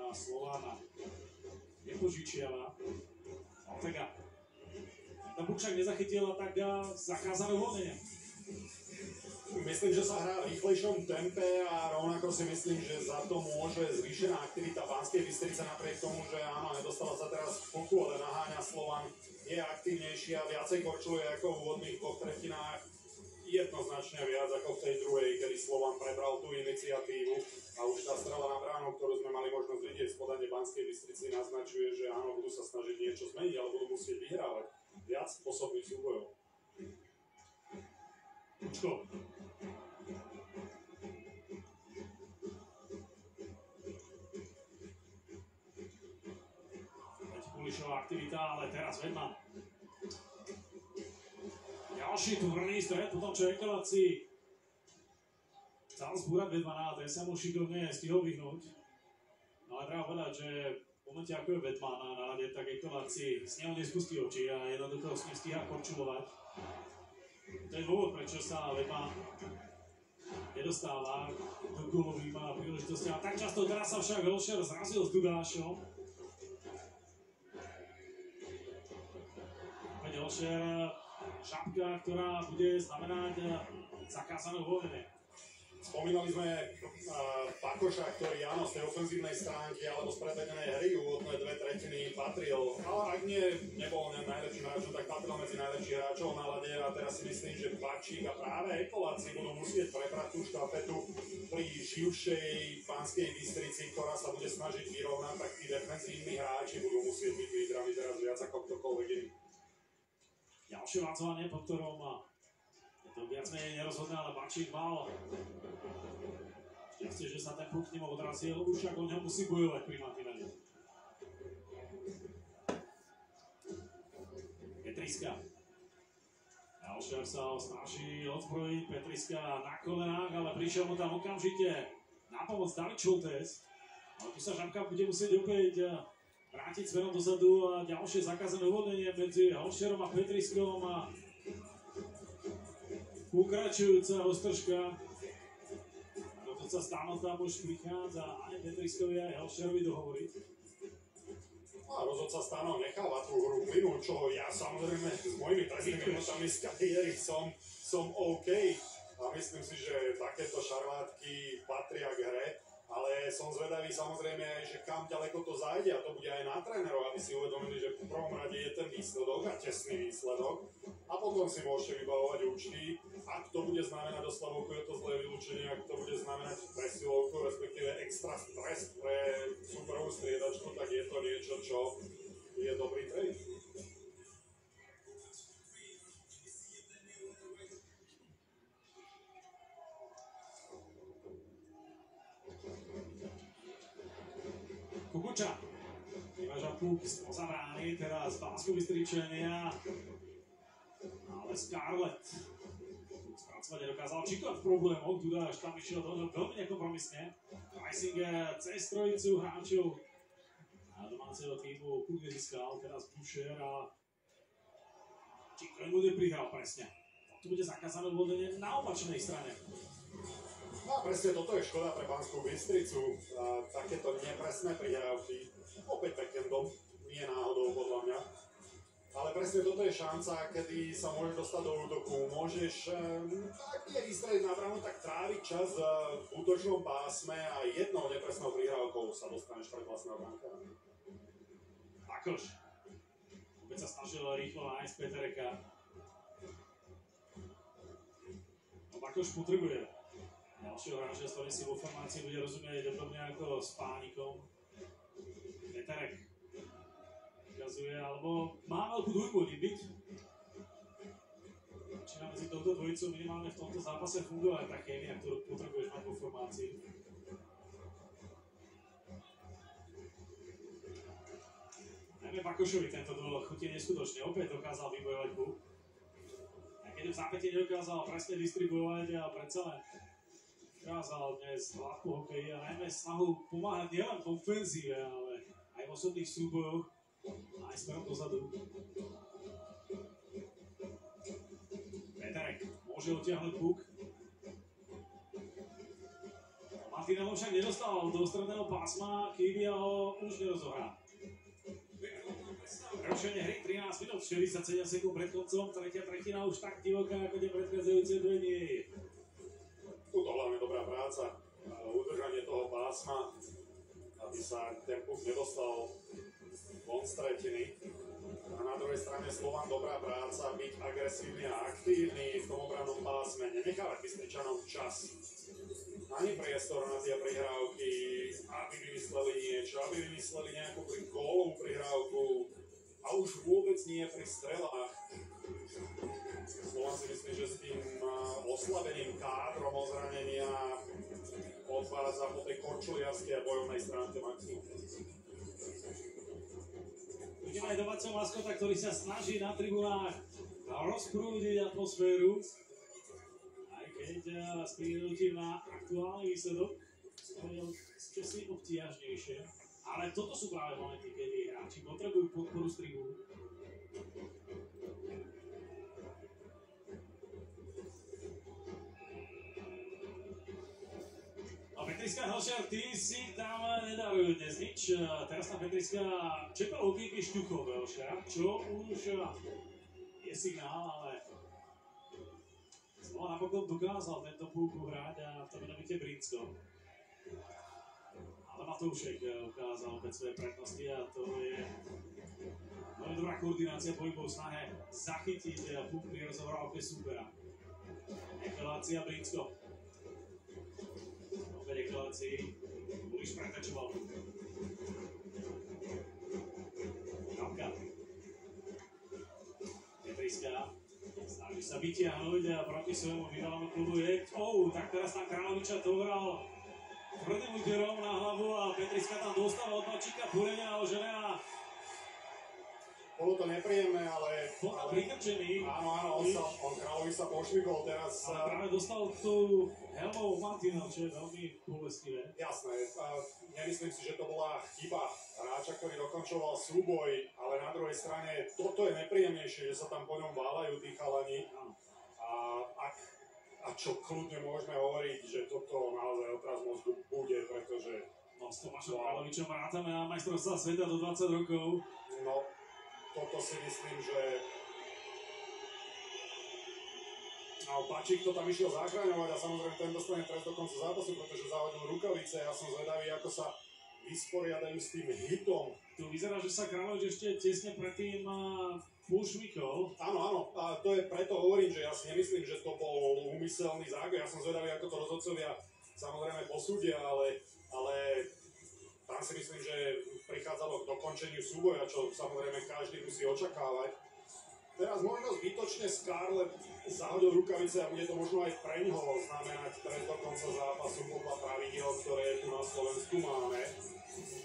Slovana nepožičiava. Ortega. Ten puk však nezachytil a tak zakázané uvoľnenie. Myslím, že sa hrá v rýchlejšom tempe a rovnako si myslím, že za to môže zvýšená aktivita Banskej Bystrice napriek tomu, že áno, nedostala sa teraz puku, ale naháňa Slovan, je aktívnejší a viacej korčuje ako v úvodných dvoch tretinách. Jednoznačne viac ako v tej druhej, kedy Slovan prebral tú iniciatívu a už tá strela na bránu, ktorú sme mali možnosť vidieť v podane Banskej Bystrici, naznačuje, že áno, budú sa snažiť niečo zmeniť, ale budú musieť vyhrávať viac spôsobných súbojov. Kučko. Teď Kulišová aktivita, ale teraz Vedman. Ďalší turný stret, potom čo Ekoláci chcel zbúrať Vedmana a ten sa mu šikovne stihol vyhnúť. No ale treba povedať, že v momente ako je Vedman na rade, tak Ekoláci s neho nespustí oči a jednoducho s ním stíha korčulovať. To je dôvod, prečo sa Vedman nedostáva do gólovým príležitostiam. Tak často teraz sa však Helšer zrazil s Dudášom. Opäť Helšer, Žabka, ktorá bude znamenať zakázané uvoľnenie. Spomínali sme Pakoša, ktorý áno, z tej ofenzívnej stránky alebo z predvedenej hry úvodné dve tretiny patril, ale ak nebol najlepším hráčom, tak patril medzi najlepších hráčov na lade a teraz si myslím, že Bačík a práve Ekoláci budú musieť prebrať tú štafetu pri živšej Banskej Bystrici, ktorá sa bude snažiť vyrovnať, tak tí defenzívni hráči budú musieť byť lídrami teraz viac ako ktokoľvek iný. Ďalšie vádzovanie, po ktorom je to viac menej nerozhodné, ale Bačík mal šťastie, že sa ten puk k nemu odrazil, už však on ňom musí bojovať pri mantineli. Petriska. Helšer sa snaží odzbrojiť Petriska na kolenách, ale prišiel mu tam okamžite na pomoc David Šoltes. Ale tu sa Žabka bude musieť opäť vrátiť smerom dozadu a ďalšie zakázané uvoľnenie medzi Helšerom a Petriskom a pokračujúca roztržka. Dokonca Stanov tam už prichádza aj Petriskovi aj Helšerovi dohovoriť. A rozhodca Stanov necháva tú hru plynúť, čo ja samozrejme s mojimi trestnými notami z kariéry som OK. A myslím si, že takéto šarvátky patria k hre, ale Ale som zvedavý samozrejme aj, že kam ďaleko to zajde a to bude aj na trénerov, aby si uvedomili, že v prvom rade je ten výsledok a tesný výsledok a potom si môžete vybavovať účty. Ak to bude znamenať oslavovku, je to zlé vylúčenie, ak to bude znamenať presilovku, respektíve extra stres pre superovú striedačku, tak je to niečo, čo je dobrý trade. Kukuča vyváža puk spoza brány, teraz Banskobystričania, ale Scarlett spracovať nedokázal Čikot v problémoch, Dudáš tam išiel veľmi nekompromisne. Reisinger cez trojicu hráčov a domáceho týmu puk nezískal, teraz Boucher a Čikot bude prihral presne. Tu bude zakázané uvoľnenie na opačnej strane. No a presne toto je škoda pre Banskú Bystricu. Takéto nepresné prihrávky, opäť backendom, nie náhodou podľa mňa. Ale presne toto je šanca, kedy sa môžeš dostať do útoku, môžeš, ak je vystreliť na bránu, tak tráviť čas v útočnom pásme a jednou nepresnou prihrávkou sa dostaneš pred vlastného brankára. Bakoš. Opäť sa snažil rýchlo nájsť Petereka. No Bakoš potrebuje ďalšieho hráča, s ktorým si vo formácii bude rozumieť podobne ako s Pánikom. Peterek ukazuje, alebo má veľkú dvojku byť. Začína medzi touto dvojicou minimálne v tomto zápase fungovať tá chémia, ktorú potrebuješ mať vo formácii. Najmä Bakošovi tento duel chutí neskutočne, opäť dokázal vybojovať buk. A keď v zápäti nedokázal presne distribuovať a predsa len ukázal dnes hladkú hokeji a najmä snahu pomáhať nielen v ofenzíve, ale aj v osobných súbojoch, aj smerom dozadu. Peterek môže odtiahnuť puk. Martinov však nedostal do stredného pásma, Kivia ho už nerozohrá. Prerušenie hry 13 minút, 47 sekúnd pred koncom, tretia tretina už tak divoká ako tie predchádzajúce dve nie je. Tuto hlavne dobrá práca, udržanie toho pásma, aby sa ten puk nedostal von z tretiny. A na druhej strane Slovan dobrá práca, byť agresívny a aktívny v tom obrannom pásme, nenechávať Bystričanom čas. Ani priestor na tie prihrávky, aby vymysleli niečo, aby vymysleli nejakú gólovú prihrávku a už vôbec nie pri strelách. Slovan si myslím, že s tým oslabeným kádrom o zranenia odvádza po tej korčuliarskej a bojovnej stránke maximum. Vidíme aj domáceho maskota, ktorý sa snaží na tribunách rozprúdiť atmosféru. Aj keď s prihľadnutím na aktuálny výsledok spravil čosi obtiažnejšie. Ale toto sú práve momenty, kedy hráči potrebujú podporu z tribúny. Petriska Helšer, ty si tam nedarujú dnes nič. Teraz tá Petriska čepel hokejky Šťuchov Helšer, čo už je signál, ale Slovan napokon dokázal tento púk uhrať a v tom menovite Brinsko. Ale Matoušek ukázal opäť svoje prednosti a to je veľmi dobrá koordinácia pohybov v snahe zachytiť púk pri rozohrávke súpera. Ekelácia Brinsko. Ekelácii Buliš pretečoval. Kamka. Petriska snaží sa vytiahnuť proti svojmu bývalému klubu tak teraz tam Kráľoviča dohral tvrdým úderom na hlavu a Petriska tam dostala od Mačíka Burenia a ožená. Bolo to nepríjemné, ale... Bol tam prikrčený. Áno, on Kráľovi sa pošvihol teraz. Ale práve dostal tú helmou Martinov, čo je veľmi bolestivé. Jasné, nemyslím si, že to bola chyba hráča, ktorý dokončoval súboj, ale na druhej strane toto je nepríjemnejšie, že sa tam po ňom váľajú tí chalani. A čo kľudne môžeme hovoriť, že toto naozaj otraz mozgu bude, pretože... No s Tomášom Kráľovičom rátame na majstrovstvá sveta do 20 rokov. No, toto si myslím, že A Pačík to tam išiel zachraňovať a samozrejme ten dostane trest do konca zápasu, pretože zahodil rukavice. Ja som zvedavý, ako sa vysporiadajú s tým hitom. Tu vyzerá, že sa Kráľovič ešte tesne predtým pušvikol. Áno, áno, a to je preto hovorím, že ja si nemyslím, že to bol úmyselný zákon. Ja som zvedavý, ako to rozhodcovia samozrejme posúdia, ale tam si myslím, že prichádzalo k dokončeniu súboja, čo samozrejme každý musí očakávať. Teraz možno zbytočne Scarlett zahodil rukavice a bude to možno aj pre ňoho znamenať trest do konca zápasu podľa pravidiel, ktoré tu na Slovensku máme.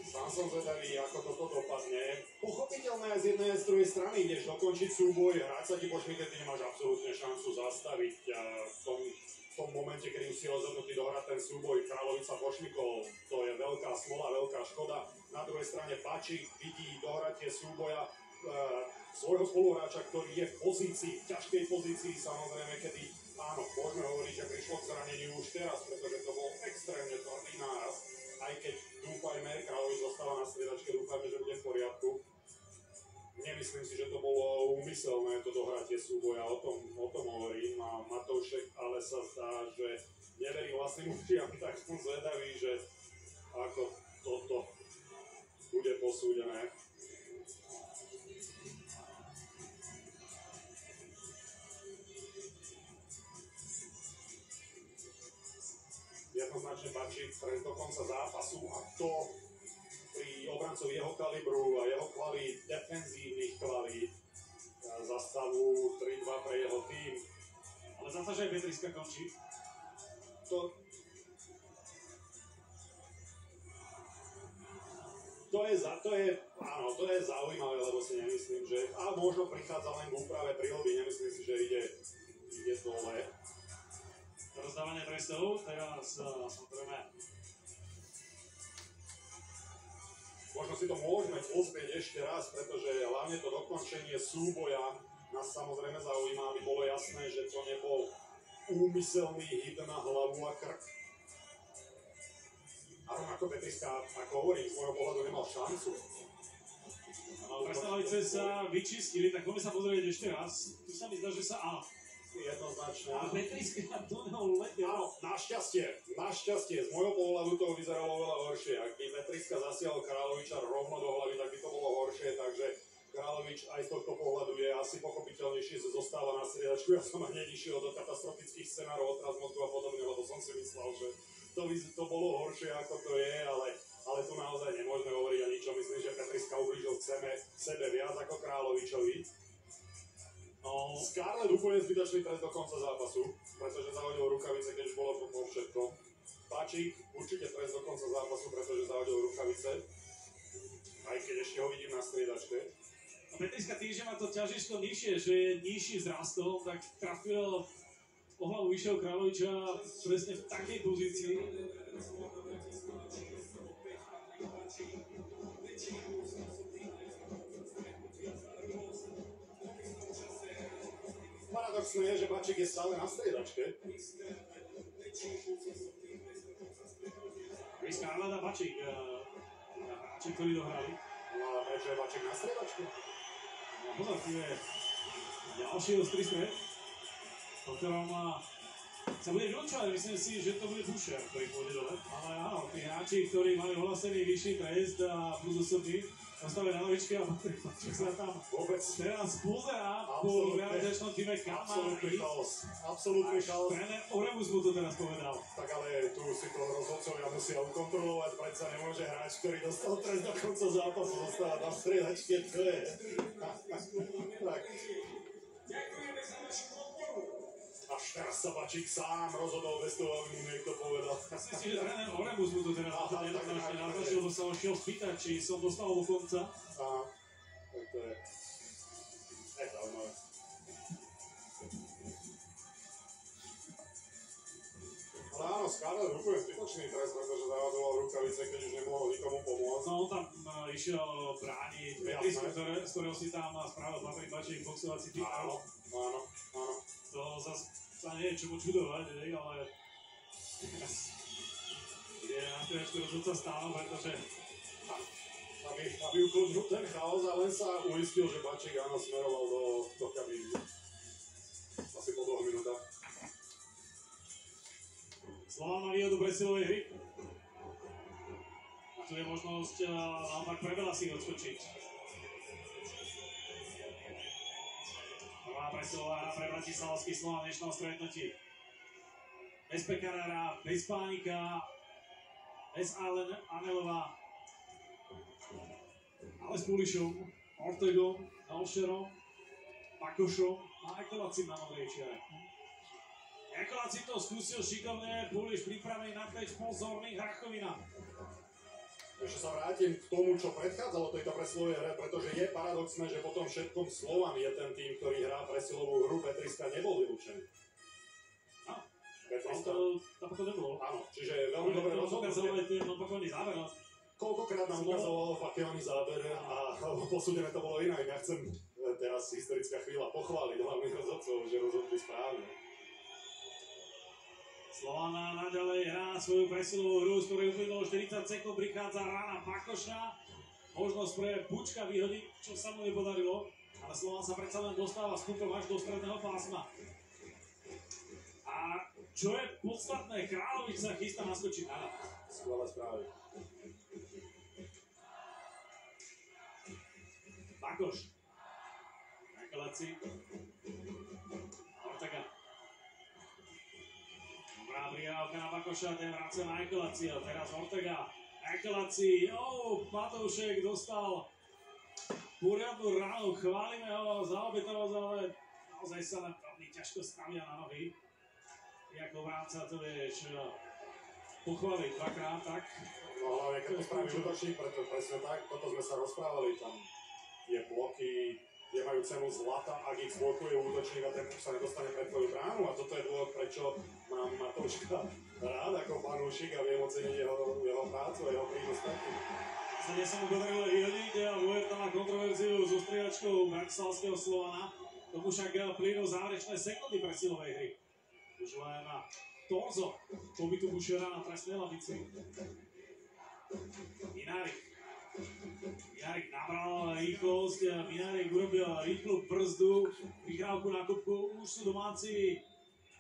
Sám som zvedavý, ako toto dopadne. Pochopiteľné aj z jednej a z druhej strany, ideš dokončiť súboj, hrať sa ti po šmike, ty nemáš absolútne šancu zastaviť v tom momente, kedy už si rozhodnutý dohrať ten súboj. Kráľovič sa pošmykol, to je veľká smola, veľká škoda. Na druhej strane Pačík vidí dohratie súboja svojho spoluhráča, ktorý je v pozícii, v ťažkej pozícii, samozrejme, kedy áno, môžeme hovoriť, že prišlo k zraneniu už teraz, pretože to bol extrémne tvrdý náraz, aj keď dúfajme, Kráľovič zostáva na striedačke, dúfajme, že bude v poriadku. Nemyslím si, že to bolo úmyselné, to dohratie súboja, o tom hovorím, a Matoušek ale sa zdá, že neverí vlastným učiam, tak som zvedavý, že ako toto bude posúdené. Jednoznačne Pačík trest do konca zápasu a to pri obrancovi jeho kalibru a jeho kvalít, defenzívnych kvalít za stavu 3-2 pre jeho tým. Ale zase, že aj Petriska končí. To je zaujímavé, lebo si nemyslím, že a možno prichádza len k úprave príľby, nemyslím si, že ide dole. Rozdávanie trestov, teraz samozrejme. Možno si to môžeme pozrieť ešte raz, pretože hlavne to dokončenie súboja nás samozrejme zaujíma, aby bolo jasné, že to nebol úmyselný hit na hlavu a krk. A rovnako Petriska, ako hovorím, z môjho pohľadu nemal šancu. Prestávajúce sa vyčistili, tak poďme sa pozrieť ešte raz. Tu sa mi zdá, že sa áno. Jednoznačne. A Petriska do neho letel. Áno, našťastie, z môjho pohľadu to vyzeralo oveľa horšie. Ak by Petriska zasiahol Kráľoviča rovno do hlavy, tak by to bolo horšie, takže Kráľovič aj z tohto pohľadu je asi pochopiteľnejšie, že zostáva na striedačku. Ja som hneď išiel do katastrofických scenárov, otraz mozgu a podobne, lebo som si myslel, že to bolo horšie, ako to je, ale tu naozaj nemôžeme hovoriť o ničom. Myslím, že Petriska ublížil sebe viac ako Kráľovičovi. No, Scarlett úplne zbytočný trest do konca zápasu, pretože zahodil rukavice, keď už bolo po všetkom. Pačík určite trest do konca zápasu, pretože zahodil rukavice, aj keď ešte ho vidím na striedačke. A Petriska tým, že má to ťažisko nižšie, že je nižší vzrastom, tak trafil o hlavu vyššieho Kráľoviča presne v takej pozícii. Paradoxné je, že Pačík je stále na striedačke. Chris Scarlett a Pačík, hráči, ktorí dohrali. No a prečo je Pačík na striedačke? No pozor, tu je ďalší ostrý stred, po ktorom sa bude vylučovať. Myslím si, že to bude Boucher, ktorý pôjde dole. Ale áno, tí hráči, ktorí mali ohlásený vyšší trest a plus osobný, ostali na lavičke a Patrik Pačík sa tam vôbec teraz pozerá po realizačnom týme kam má ísť. Absolútny chaos. Tréner Oremus mu to teraz povedal. Tak ale tu si to rozhodcovia musia ukontrolovať, predsa nemôže hráč, ktorý dostal trest do konca zápasu, zostáva na striedačke, to je. Tak. Až teraz sa Pačík sám rozhodol bez toho, aby mu niekto povedal. Myslím si, že tréner Oremus mu to teraz jednoznačne naznačil, lebo sa ho šiel spýtať, či som dostal do konca. Áno, tak to je zaujímavé. Ale áno, Scarlett úplne zbytočný trest, pretože zavadoval rukavice, keď už nemohol nikomu pomôcť. No on tam išiel brániť Petrisku, z ktorého si tam spravil Patrik Pačík boxovací typ. Áno. To zase sa nie je čomu čudovať, ale je na striedačku rozhodca stále, pretože aby ukončil ten chaos a len sa uistil, že Pačík áno smeroval do kabíny. Asi po 2 minútach. Slovan má výhodu presilovej hry. A tu je možnosť naopak pre Belasich odskočiť. Prvá presilová hra pre bratislavský Slovan v dnešnom stretnutí. Bez Pekarára, bez Pánika, bez Anelova, ale s Pulišom, Ortegom, Olšerom, Pakošom a Ekolacim na modrej čiare. Ekolacim to skúsil šikovne, Puliš pripravený na teč, pozorný, Hrachovina. Ešte sa vrátim k tomu, čo predchádzalo tejto presilovej hre, pretože je paradoxné, že po tom všetkom Slovan je ten tým, ktorý hrá presilovú hru, Petriska nebol vylúčený. No, Petriska... to nebolo. Áno, čiže veľmi dobre rozhodnutie. Ten opakovaný záver, no. Koľkokrát nám ukázalo opakovaný záber a posúdené to bolo inak. Ja chcem teraz historická chvíľa pochváliť hlavných rozhodcov, že rozhodli správne. Slovan naďalej hrá svoju presilovú hru, z ktorej uplynulo 40 sekúnd, prichádza rána Pakoša. Možnosť pre Pučka vyhodiť, čo sa mu nepodarilo, ale Slovan sa predsa len dostáva s pukom až do stredného pásma. A čo je podstatné, Kráľovič sa chystá naskočiť na rad. Skvelé správy. Pakoš. Nakalaci. Ortega. Dobrá prihávka na Pakoša, ten vracia na Ekelaci, a teraz Ortega. Ekelaci, Matoušek dostal poriadnu ránu, chválime ho za obetovosť, ale naozaj sa len veľmi ťažko stavia na nohy. Ako vránca to vieš pochváliť dvakrát, tak? No hlavne, keď to spravíš útočník, preto presne tak, toto sme sa rozprávali, tam tie bloky, tie majú cenu zlata, ak ich zblokuje útočník a ten sa nedostane pred tvoju bránu, a toto je dôvod, prečo mám Matouška rád ako fanúšik a viem oceniť jeho prácu a jeho prínos taký. Zde sa mu podarilo vyhodiť a Huerta má kontroverziu so striedačkou bratislavského Slovana, tomu však plynú záverečné sekundy presilovej hry. Už len na torzo pobytu Bušera na trestnej lavici. Minárik nabral rýchlosť, Minárik urobil rýchlu brzdu, vyhrávku na kopku, už sú domáci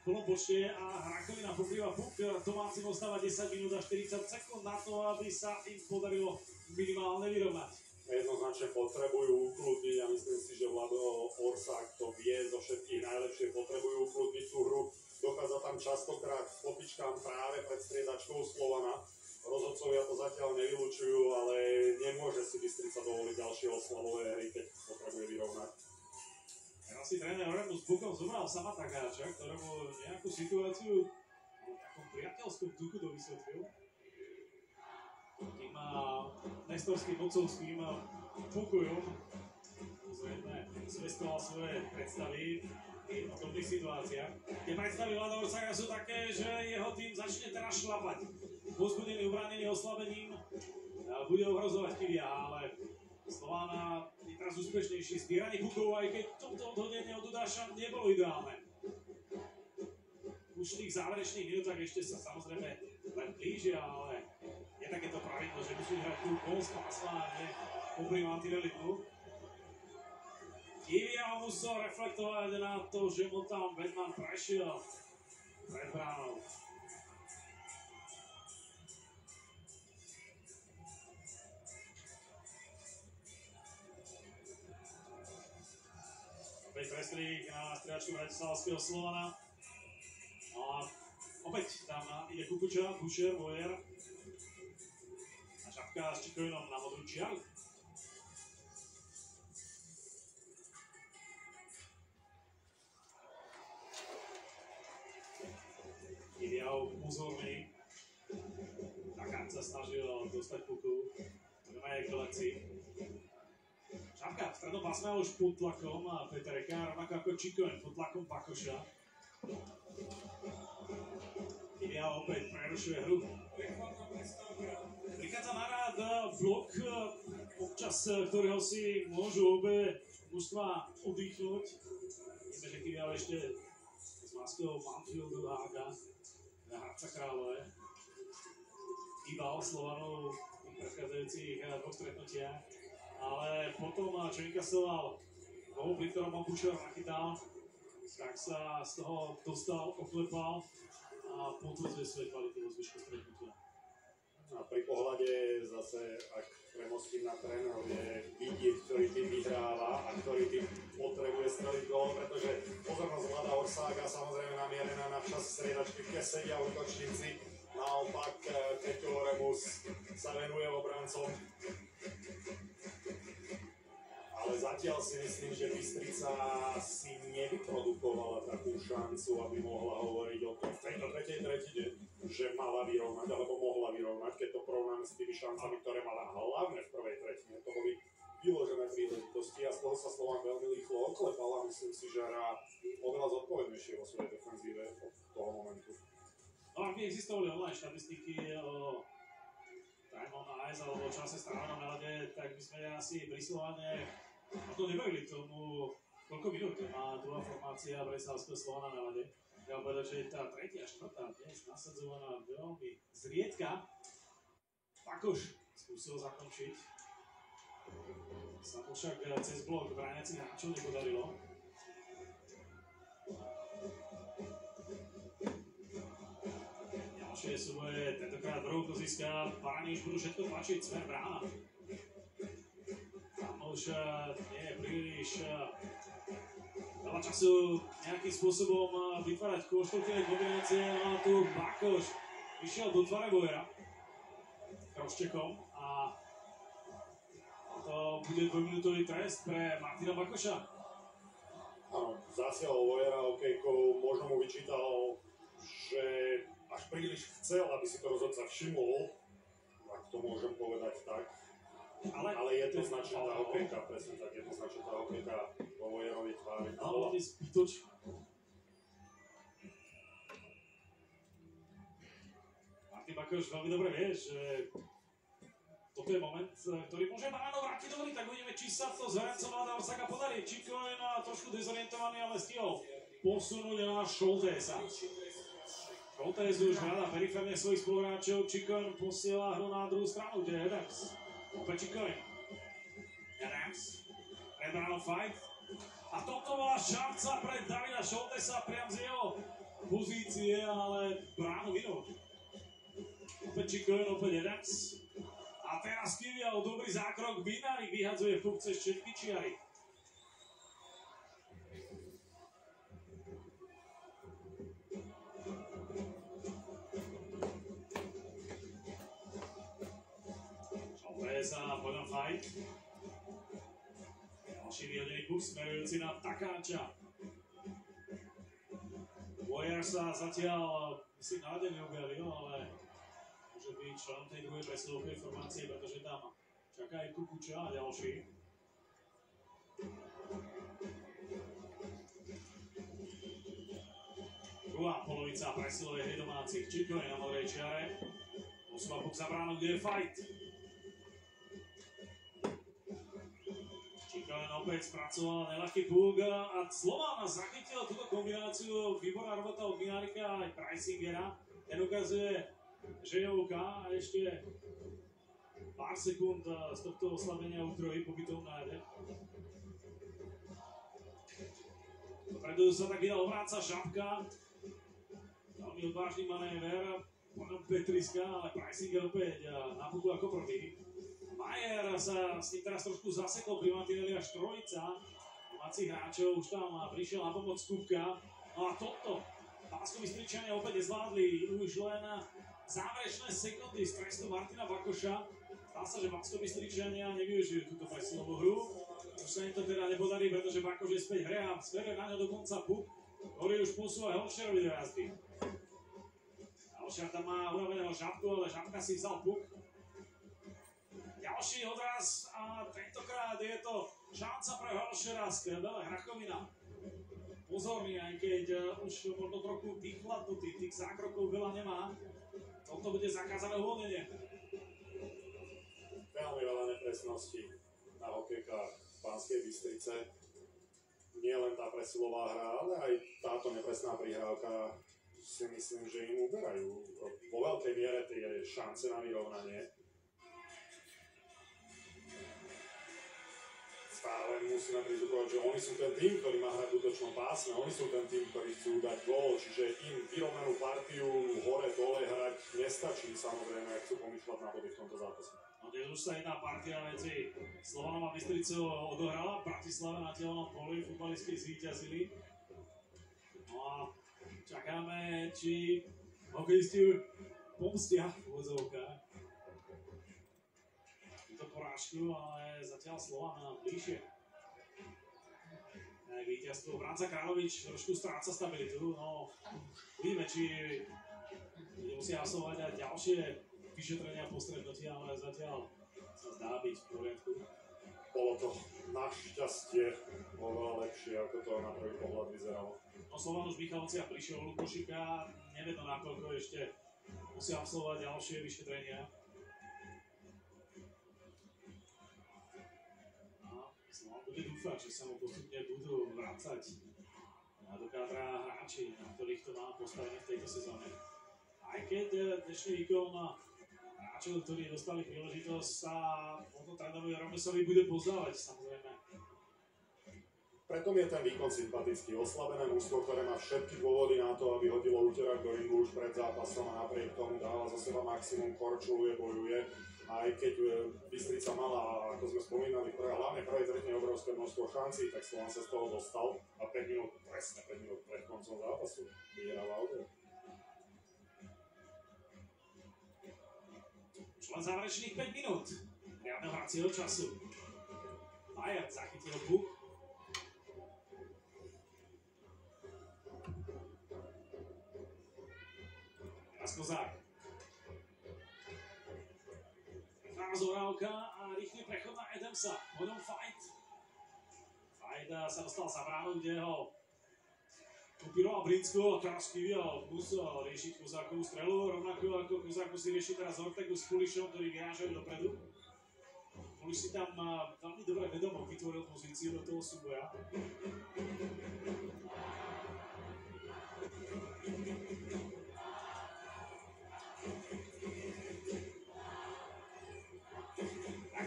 v plnom počte a Hrachovina pokrýva puk, domácim ostáva 10 minút a 40 sekúnd na to, aby sa im podarilo minimálne vyrovnať. Jednoznačne potrebujú ukludniť a myslím si, že Vlado Orsák to vie zo všetkých najlepšie, potrebujú ukludniť tú hru. Dochádza tam častokrát k potičkám práve pred striedačkou Slovana. Rozhodcovia to zatiaľ nevylučujú, ale nemôže si Bystrica dovoliť ďalšie oslavové hry, keď potrebuje vyrovnať. Teraz si tréner Oremu s bukom zobral sama Takáča, ktorému nejakú situáciu v takom priateľskom duchu to vysvetlil. Tým nestorským mocovským pokojom zrejme zvestoval svoje predstavy v podobných situáciách. Tie predstavy Vlada Orsáka sú také, že jeho tým začne teraz šlapať. Pozbudený, ubranený oslabením bude ohrozovať Kivia, ale Slovan je teraz úspešnejší. Zbieranie pukov, aj keď toto odhodenie od Dudáša nebolo ideálne. Už v tých záverečných minútach ešte sa samozrejme len blížia, ale je takéto pravidlo, že musí hrať tú gól z pásma a nie popri antirealitmu. Kivia musel reflektovať na to, že mu tam Bedman prešiel pred bránou. Opäť prestrih na striačku bratislavského Slovana. No a opäť tam ide Kukuča, Bušer, Bojer. A Šapka s Čikovinom na modrú čiaru. Ideál pozorný. Takát sa snažil dostať puku. Doma je kolekcii. Šapka v strednom pásme už pod tlakom a Petereka, rovnako ako Čikovin pod tlakom Pakoša. Ideál opäť prerušuje hru. Prichádza na rád blok, občas ktorého si môžu obe mužstva oddychnúť. Myslím, že Ideál ešte z maskou Manfieldu Hága na Hradca Králové. Chýbal Slovanov v predchádzajúcich dvoch stretnutiach. Ale potom, čo inkasoval gól, pri ktorom Bušer nachytal, tak sa z toho dostal, oklepal a a potvrdzuje svoje kvality vo zvyšku stretnutia. A pri pohľade zase, ak premostím na tréner, je vidieť, ktorý tým vyhráva a ktorý tým potrebuje streliť gól, pretože pozornosť Vlada Orsága samozrejme namierená na čas striedačky, keď sedia útočníci. Naopak, Keťo Remus sa venuje obrancom. Ale zatiaľ si myslím, že Bystrica si nevyprodukovala takú šancu, aby mohla hovoriť o tom v tejto tretej tretine, že mala vyrovnať, alebo mohla vyrovnať, keď to porovnáme s tými šancami, ktoré mala hlavne v prvej tretine. To boli vyložené príležitosti a z toho sa Slovan veľmi rýchlo oklepala. Myslím si, že hrá oveľa zodpovednejšie vo svojej defenzíve od toho momentu. No ak by existovali online štatistiky o time on ice alebo čase strávenom na ľade, tak by sme asi pri Slovane to nebavili k tomu, koľko minút má druhá formácia Bratislavského Slovana na ľade. Ja povedať, že tá tretia, štvrtá dnes nasadzovaná veľmi zriedka. Pakoš skúsil zakončiť. Sa mu však cez blok brániacich hráčov nepodarilo. Ďalšie súboje, tentokrát Brovko získa, Barani už budú všetko tlačiť, smer brána. Tam už nie je príliš veľa času nejakým spôsobom vytvárať konštruktívne kombinácie, a tu Bakoš išiel do tváre bojera kroščekom a to bude dvojminútový trest pre Martina Bakoša. Áno, zasiahol Vojera okejkou, možno mu vyčítal, že až príliš chcel, aby si to rozhodca všimol, ak to môžem povedať tak. Ale jednoznačne tá hokejka, presne tak, jednoznačne tá hokejka vo Vojerovi tvári. Ale zbytočná. Martin Bakoš veľmi dobre vie, že toto je moment, ktorý môže Baranov vrátiť do hry, tak uvidíme, či sa to z hrancom Vlada Orsága podarí. Čiko je trošku dezorientovaný, ale stihol posunúť na Šoltésa. Šoltés už hľadá periférne svojich spoluhráčov, Čikoň posiela hru na druhú stranu, kde je Adams. Opäť Čikoň. Adams. Pred bránou fight. A toto bola šanca pre Davida Šoltésa priam z jeho pozície, ale bránu minul. Opäť Čikoň, opäť Adams. A teraz Kivia o dobrý zákrok, Binárik vyhadzuje puk cez všetky čiary. Šoltés a poďom fight. Ďalší vyhodený puk smerujúci na Takáča. Vojer sa zatiaľ, myslím, nádej neobjavil, ale môže byť členom tej druhej presilovkej formácie, pretože tam čaká aj Kukuča a ďalší. Druhá polovica presilovej hry domácich. Čiko je na modrej čiare. Posúva puk za bránu, kde je fight. Čiko len opäť spracoval neľahký puk a Slovan zachytil túto kombináciu. Výborná robota od Binárika aj Preissingera. Ten ukazuje Žejovka a ešte pár sekúnd z tohto oslabenia útrojí pobytom na jede. Dopredu sa tak vydal obráca Žabka. Veľmi odvážny manéver. Potom Petriska, ale Preissinger opäť na puku ako prvý. Majer sa s tým teraz trošku zasekol pri Mantinelli až trojica. Domácich hráčov už tam prišiel na pomoc Kupka. No a toto Banskobystričania opäť nezvládli už len záverečné sekundy z trestu Martina Bakoša. Zdá sa, že Banskobystričania nevyužijú túto presilovú hru. Už sa im to teda nepodarí, pretože Bakoš je späť hre a smeruje na ňo dokonca puk, ktorý už posúva Helšerovi do jazdy. Helšer tam má urobeného Žabku, ale Žabka si vzal puk. Ďalší odraz a tentokrát je to šanca pre Helšera z Bele Hrachovina. Pozorný, aj keď už možno trochu vychladnutý, tých zákrokov veľa nemá. Toto bude zakázané uvoľnenie. Veľmi veľa nepresností na hokejkách Banskej Bystrice. Nie len tá presilová hra, ale aj táto nepresná prihrávka si myslím, že im uberajú vo veľkej miere tie šance na vyrovnanie. len musíme pristupovať, že oni sú ten tým, ktorý má hrať v útočnom pásme, oni sú ten tým, ktorí chcú dať gól, čiže im vyrovnanú partiu hore-dole hrať nestačí, samozrejme, ak chcú pomýšľať na body v tomto zápase. No dnes už sa jedna partia medzi Slovanom a Bystricou odohrala, Bratislava na telanom poli, futbalisti zvíťazili. No a čakáme, či hokejisti pomstia v úvodzovkách túto porážku, ale zatiaľ Slovan bližšie. Víťazstvo. Branca Královič trošku stráca stabilitu, no uvidíme, či musia absolvovať aj ďalšie vyšetrenia po stretnutí, ale zatiaľ sa zdá byť v poriadku. Bolo to našťastie oveľa lepšie, ako to na prvý pohľad vyzeralo. No Slovan už v Michalovciach prišiel u Lukošika, nevedno nakoľko ešte musia absolvovať ďalšie vyšetrenia. Slovan bude dúfať, že sa mu postupne budú vracať do kádra hráči, na ktorých to má postavené v tejto sezóne. Aj keď dnešný výkon hráčov, ktorí dostali príležitosť, sa potom trénerovi Romesovi bude pozdávať, samozrejme. Preto mi je ten výkon sympatický. Oslabené mužstvo, ktoré má všetky dôvody na to, aby hodilo úterák do ringu už pred zápasom a napriek tomu dáva za seba maximum, korčuluje, bojuje. Aj keď Bystrica mala, ako sme spomínali, hlavne prvej tretine obrovské množstvo šancí, tak Slovan sa z toho dostal a 5 minút, presne 5 minút pred koncom zápasu vyhral Auder. Už len záverečných 5 minút riadneho hracieho času. Majer zachytil puk. Teraz Kozák. Zohrávka a rýchly prechod na Adamsa. Hodom Fight. Fight sa dostal za bránu, kde ho upíroval Brinsko a teraz Kivial musel riešiť Kozákovú strelu, rovnako ako Kozák musí riešiť teraz Ortegu s Pulišom, ktorí vyrážajú dopredu. Puliš si tam veľmi dobre vedomo vytvoril pozíciu do toho súboja.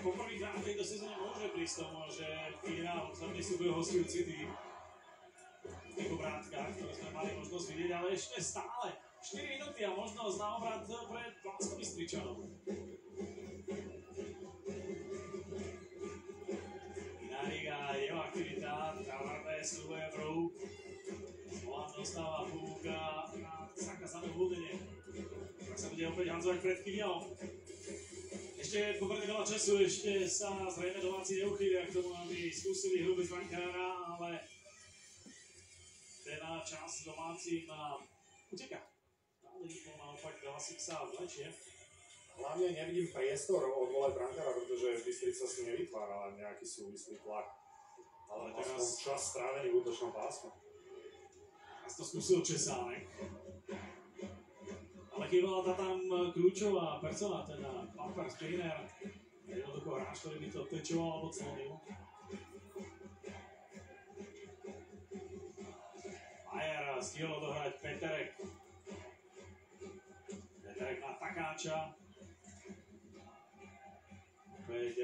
Poprvýkrát v tejto sezóne môže prísť tomu, že vyhral hlavný súboj hostujúci tým v tých obrátkach, ktoré sme mali možnosť vidieť, ale ešte stále 4 minúty a možnosť na obrat pre Banskobystričanov. Inárik a jeho aktivita, trávarné súboje vrú. Slovan dostáva púk a zakázané uvoľnenie. Tak sa bude opäť handzovať pred Kivialom. Ešte pomerne veľa času, ešte sa zrejme domáci neuchýlia k tomu, aby skúsili hru bez brankára, ale ten čas domácim uteká. Ale naopak Galasik sa vlečie. Hlavne nevidím priestor odvolať brankára, pretože Bystrica si nevytvárala nejaký súvislý tlak. Ale teraz čas strávený v útočnom pásme. Teraz to skúsil Česánek. Ale chýbala tam kľúčová persona, ten bumper screener, jednoducho hráč, ktorý by to tečoval alebo clonil. Majer stihol odohrať Peterek. Peterek na Takáča. Opäť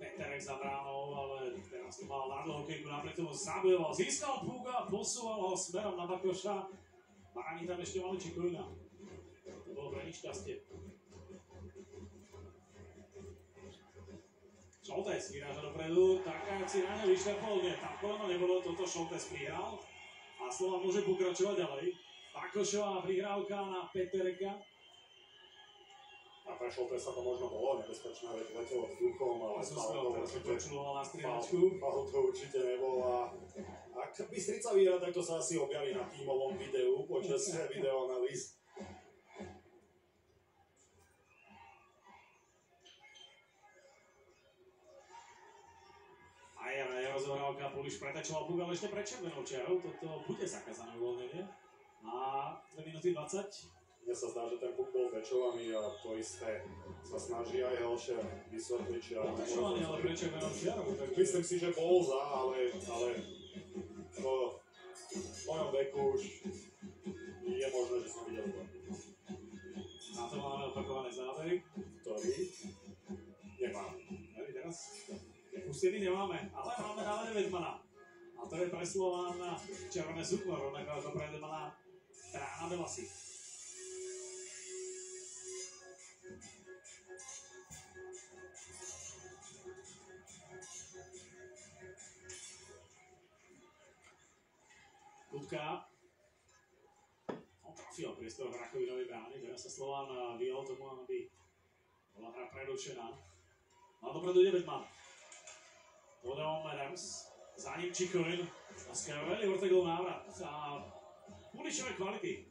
Peterek za bránou, ale teraz to mal na dlhokejku, napriek tomu zabojoval, získal púk a posúval ho smerom na Bakoša. Báni tam ešte mali Čikojna. To bolo pre nich šťastie. Šoltes vyráža dopredu, Takáč si na ňo vyšľapol, nie, tam koleno nebolo, toto Šoltes prihral. A Slovan môže pokračovať ďalej. Bakošová prihrávka na Petereka. A pre Šoltesa to možno bolo nebezpečné, veď letelo vzduchom, ale faul to určite nebol. A ak Bystrica vyhrá, tak to sa asi objaví na tímovom videu počas videoanalýz. Majer, jeho zohrávka, Puliš pretačoval puk, ale ešte pred červenou čiarou, toto bude zakázané uvoľnenie. A 2 minúty 20. Mne sa zdá, že ten puk bol tečovaný a to isté sa snaží aj Helšer vysvetliť. Tečovaný, ale pre červenou čiarou. Myslím si, že bol za, ale v mojom veku už je možné, že som videl to. Na to máme opakované zábery. Ktorý nemám. Teraz Pustený nemáme, ale máme dále Vedmana. A to je pre Slován červené sukno, rovnako ako pre Vedmana Brána Belasy. Kutka. On trafil priestor v Rakovinovej brány, teraz sa Slován vyhol tomu, aby bola hra prerušená. A dopredu ide Vedman. Podal Adams, za ním Čikovin. Skvelý Ortegov návrat a Punišové kvality.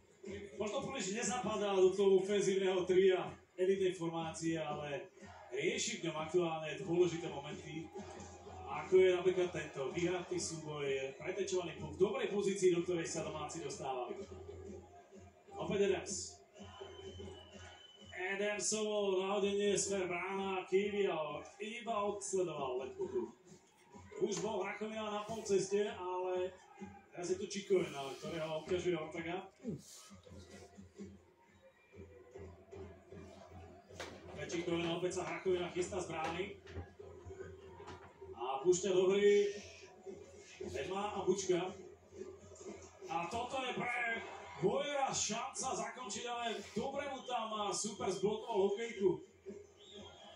Možno Puniš nezapadá do toho ofenzívneho tria elitnej formácie, ale rieši v ňom aktuálne dôležité momenty. Ako je napríklad tento vyhratý súboj, pretečovaný v dobrej pozícii, do ktorej sa domáci dostávali. Opäť Adams. Adamsovo nahodenie smer brána Kivial iba odsledoval Letpuchu. Už bol Rakovina na pol ceste, ale teraz je tu Čikovina, ktorého obťažuje Ortega. Čikovina opäť sa Rakovina chystá z brány. A púšťa do hry Vedman a Bučka. A toto je pre Bojera šanca zakončiť, ale dobre mu tam super zblokoval hokejku.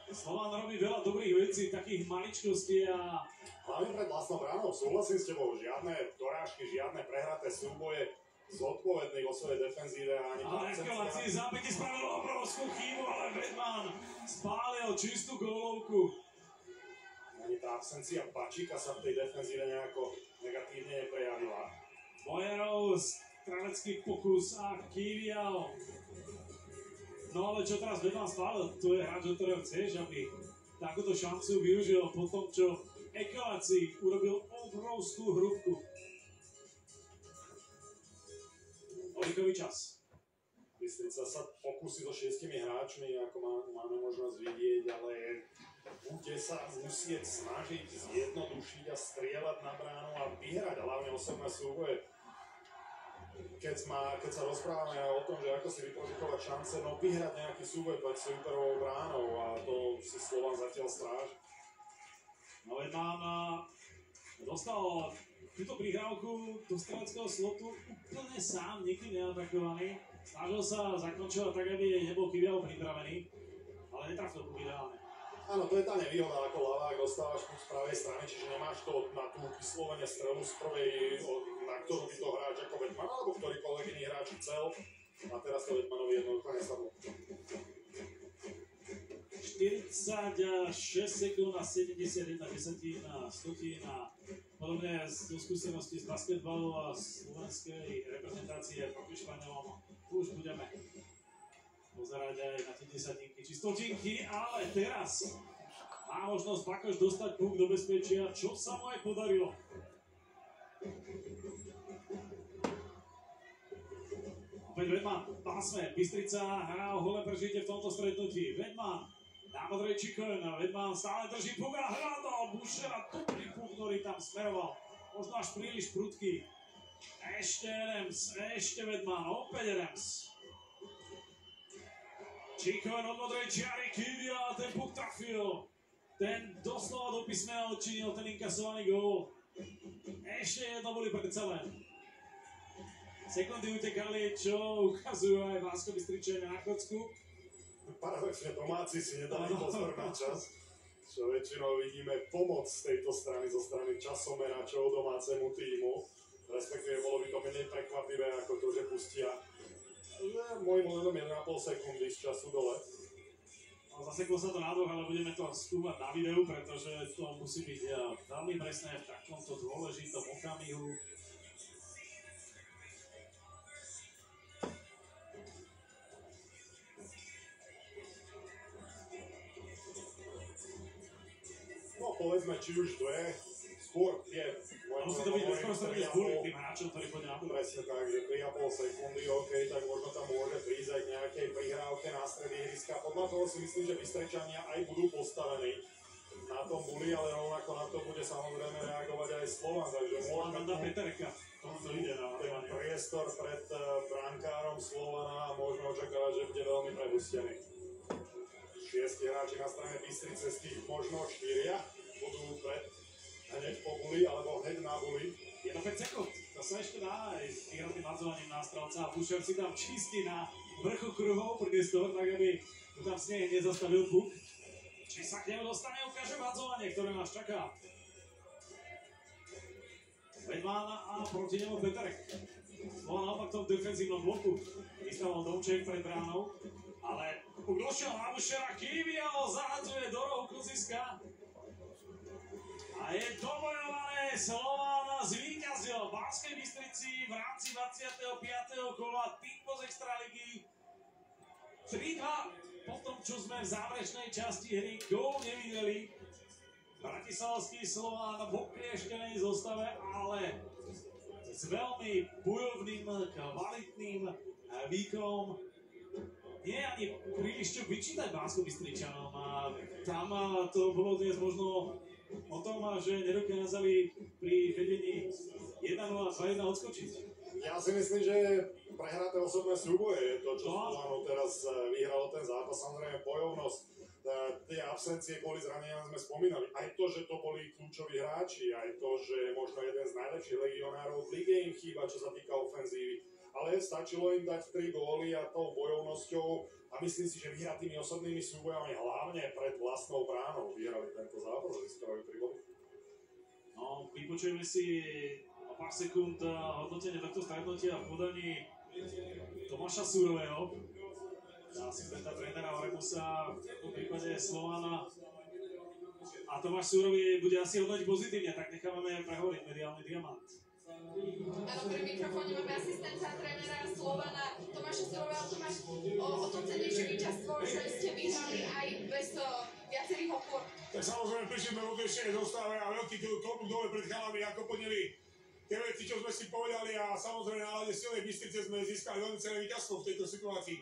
Slován robí veľa dobrých vecí, takých maličkostí a... Hlavne pred vlastnou bránou, súhlasím s tebou, žiadne dorážky, žiadne prehraté súboje, zodpovedný vo svojej defenzíve a ani... Ale eskalácii zápäti spravil obrovskú chybu, ale Vedman spálil čistú gólovku. Ani tá absencia Pačíka sa v tej defenzíve nejako negatívne neprejavila. Bojerov, strelecký pokus a Kivial. No ale čo teraz Vedman spálil, to je hráč, od ktorého chceš, aby takúto šancu využil po tom, čo Ekeláci urobil obrovskú hrúbku. Olikový čas. Bystrica sa pokusí so 6 hráčmi, ako máme možnosť vidieť, ale bude sa musieť snažiť zjednodušiť a strieľať na bránu a vyhrať, hlavne osobné súboje. Keď sa rozprávame o tom, že ako si vyprodukovať šance, no vyhrať nejaký súboj pred superovou bránou a to si Slován zatiaľ stráži. No Vedman dostal túto prihrávku do streleckého slotu úplne sám, nikdy neatakovaný. Snažil sa zakončovať tak, aby nebol Kivial pripravený, ale netrafil ku ideálne. Áno, to je tá nevýhoda, ako ľavák dostávaš z pravej strany, čiže nemáš to na tú vyslovene strelu z prvej, na ktorú by to hráč ako Vedman, alebo ktorýkoľvek iný hráč chcel. A teraz to Vedmanovi jednoducho nesadlo. 46 sekúnd a 71 desatín stotín a podobne zo skúsenosti z basketbalu a slovenskej reprezentácie proti Španielom už budeme pozerať aj na tie desatinky či stotinky, ale teraz má možnosť Bakoš dostať puk do bezpečia, čo sa mu aj podarilo. Opäť Vedman, pásme, Bystrica hrá o holé prežitie v tomto stretnutí. Vedman, Dámodrej Čikovina, Vedman stále drží puk a hľadal Bušera, dobrý puk, ktorý tam smeroval. Možno až príliš prudký. Ešte Adams, ešte Vedman, opäť Adams. Čikovin od modrej čiary, Kivial, ten puk trafil. Ten doslova do písmena odčinil ten inkasovaný gól. Ešte jedno boli predsa len. Sekundy utekali, čo ukazujú aj Banskobystričania na Chocku. Paradoxne domáci si nedali pozor na čas, čo väčšinou vidíme pomoc z tejto strany, zo strany časomeračov domácemu týmu. Respektíve bolo by to menej prekvapivé ako to, že pustia môjim odhadom 1,5 sekundy z času dole. No, zaseklo sa to na dvoch, ale budeme to skúmať na videu, pretože to musí byť veľmi presné v takomto dôležitom okamihu. No povedzme, či už dve, skôr je... Musí to byť bezprostredne s tým hráčom, ktorý pôjde na to. Presne tak, že 3,5 sekundy, OK, tak možno tam môže prísť aj k nejakej prihrávke na strede ihriska. Podľa toho si myslím, že Bystričania aj budú postavení na tom buli, ale rovnako na to bude samozrejme reagovať aj Slován, takže môžeme tu Peterka. To ide na ten priestor pred brankárom Slovana a môžeme očakávať, že bude veľmi prehustený. 6 hráči na strane Bystrice, z tých možno 4. budú hneď po guli, alebo hneď na guli. Je to 5 sekúnd, to sa ešte dá aj s výhradným nadzovaním na strelca a Boucher si tam čistí na vrchu kruhov priestor, tak aby tu tam sneh nezastavil puk. Či sa k nemu dostane, ukáže nadzovanie, ktoré nás čaká. Vedman a proti nemu Peterek. Bola naopak v tom defenzívnom bloku. Vystával Domček pred bránou, ale puk došiel na Bouchera, Kivia ho zahadzuje do rohu kluziska. A je dobojované, Slovan zvíťazil v Banskej Bystrici v rámci 25. kola Typos Extraligy. 3-2 po tom, čo sme v záverečnej časti hry gól nevideli. Bratislavský Slovan v oklieštenej zostave, ale s veľmi bojovným, kvalitným výkonom. Nie je ani príliš čo vyčítať Banskobystričanom a tam to bolo dnes možno o tom, že nedokázali pri vedení 1-0 a 2-1 odskočiť. Ja si myslím, že prehraté osobné súboje je to, čo Slovanu teraz vyhralo ten zápas. Samozrejme bojovnosť, tie absencie kvôli zraneniam sme spomínali. Aj to, že to boli kľúčoví hráči, aj to, že možno jeden z najlepších legionárov v lige im chýba, čo sa týka ofenzívy. Ale stačilo im dať 3 góly a tou bojovnosťou a myslím si, že vyhratými osobnými súbojami, hlavne pred vlastnou bránou, vyhrali tento zápas a získavajú 3 góly. No, vypočujeme si o pár sekúnd hodnotenie tohto stretnutia v podaní Tomáša Súrového, asistenta trénera Orebusa v prípade Slovana. A Tomáš Súrový bude asi hodnotiť pozitívne, tak nechávame prehovoriť mediálny diamant. Áno, pri mikrofóne máme asistenta trénera Slovana Tomáša Súrového. Tomáš, o tom cenejšie víťazstvo, že ste vyhrali aj bez viacerých opor. Tak samozrejme prišli sme v odlišnej zostave a veľký klobúk dole pred chalami, ako plnili tie veci, čo sme si povedali a samozrejme na hľade silnej Bystrice sme získali veľmi cenné víťazstvo v tejto situácii.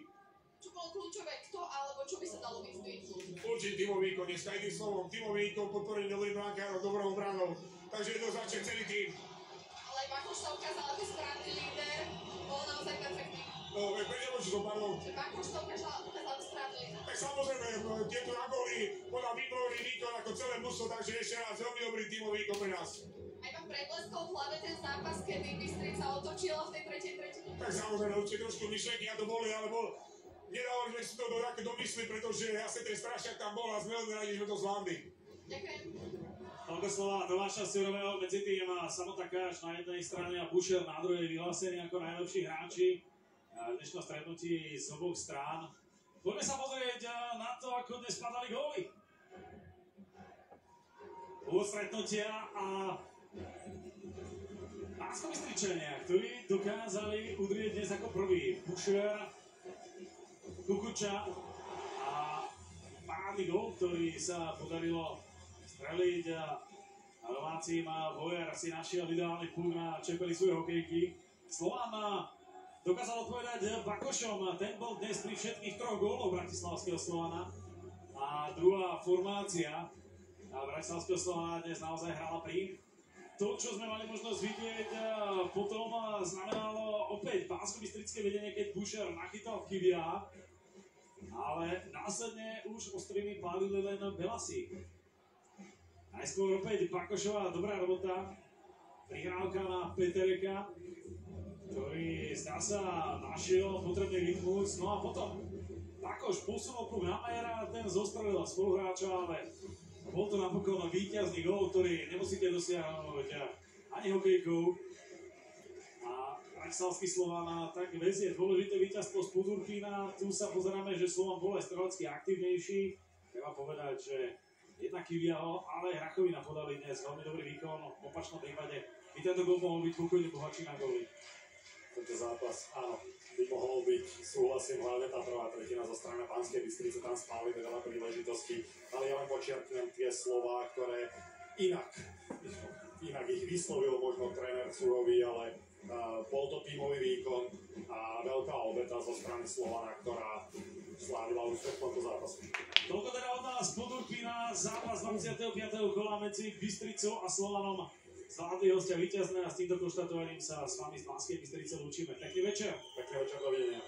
Čo bolo kľúčové, kto alebo čo by sa dalo vyzdvihnúť? Určite tímový výkon, dneska jedným slovom, tímový výkon podporený dobrým brankárom, dobrou obranou, takže jednoznačne celý tým. Ale aj Bakoš sa ukázal ako správny líder, bol naozaj perfektný. No, nemočí to, pardon. Bakoš sa ukázal ako správny líder. Tak samozrejme, tieto na góly podal výborný výkon ako celé mužstvo, takže ešte raz veľmi dobrý tímový výkon pre nás. Aj vám prebleskol v hlave ten zápas, kedy Bystrica otočila v tej tretej tretine? Tak samozrejme, určite trošku myšlenky a to boli, ale nedávali sme si to do mysli, pretože asi ten strašiak tam bol a sme veľmi radi, že sme to zvládli. Ďakujem. Toľko slova Tomáša Súrového, medzi tým Samota Káš na jednej strane a Boucher na druhej vyhlásení ako najlepší hráči v dnešnom stretnutí z oboch strán. Poďme sa pozrieť na to, ako dnes padali góly. Úvod stretnutia a Banskobystričania, ktorí dokázali udrieť dnes ako prvý. Boucher, Kukuča a parádny gól, ktorý sa podarilo streliť a domácim Bojer si našiel ideálny puk na čepelicu hokejky. Slovan dokázal odpovedať Bakošom, ten bol dnes pri všetkých 3 góloch bratislavského Slovana. A druhá formácia bratislavského Slovana dnes naozaj hrala príjm. To, čo sme mali možnosť vidieť, potom znamenalo opäť banskobystrické vedenie, keď Boucher nachytal Kivia, ale následne už ostrými pálili len Belasík. Najskôr opäť Bakošová dobrá robota, prihrávka na Petereka, ktorý zdá sa našiel potrebný rytmus, no a potom Bakoš posunul puk na Majera, ten zostrelil spoluhráča, ale bol to napokon víťazný gól, ktorý nemusíte dosiahnuť ani hokejkou. A bratislavský Slovan tak vezie dôležité víťazstvo z Podurpína. Tu sa pozeráme, že Slovan bol aj strelecky aktívnejší. Treba povedať, že jednak Kiviaho, ale aj Rachovina podali dnes veľmi dobrý výkon. V opačnom prípade by tento gól mohol byť pokojne bohatší na góly. Tento zápas, áno, by mohol byť, súhlasím, hlavne tá prvá tretina zo strany Banskej Bystrice, tam spálili veľa príležitostí, ale ja len počiarknem tie slová, ktoré inak ich vyslovil možno tréner Súrový, ale bol to tímový výkon a veľká obeta zo strany Slovana, ktorá slávila úspech v tomto zápase. Toľko teda od nás Podurpína, zápas 25. kola medzi Bystricou a Slovanom. Zvládli hostia víťazné a s týmto konštatovaním sa s vami z Banskej Bystrice lúčime. Pekný večer. Pekný večer, dovidenia.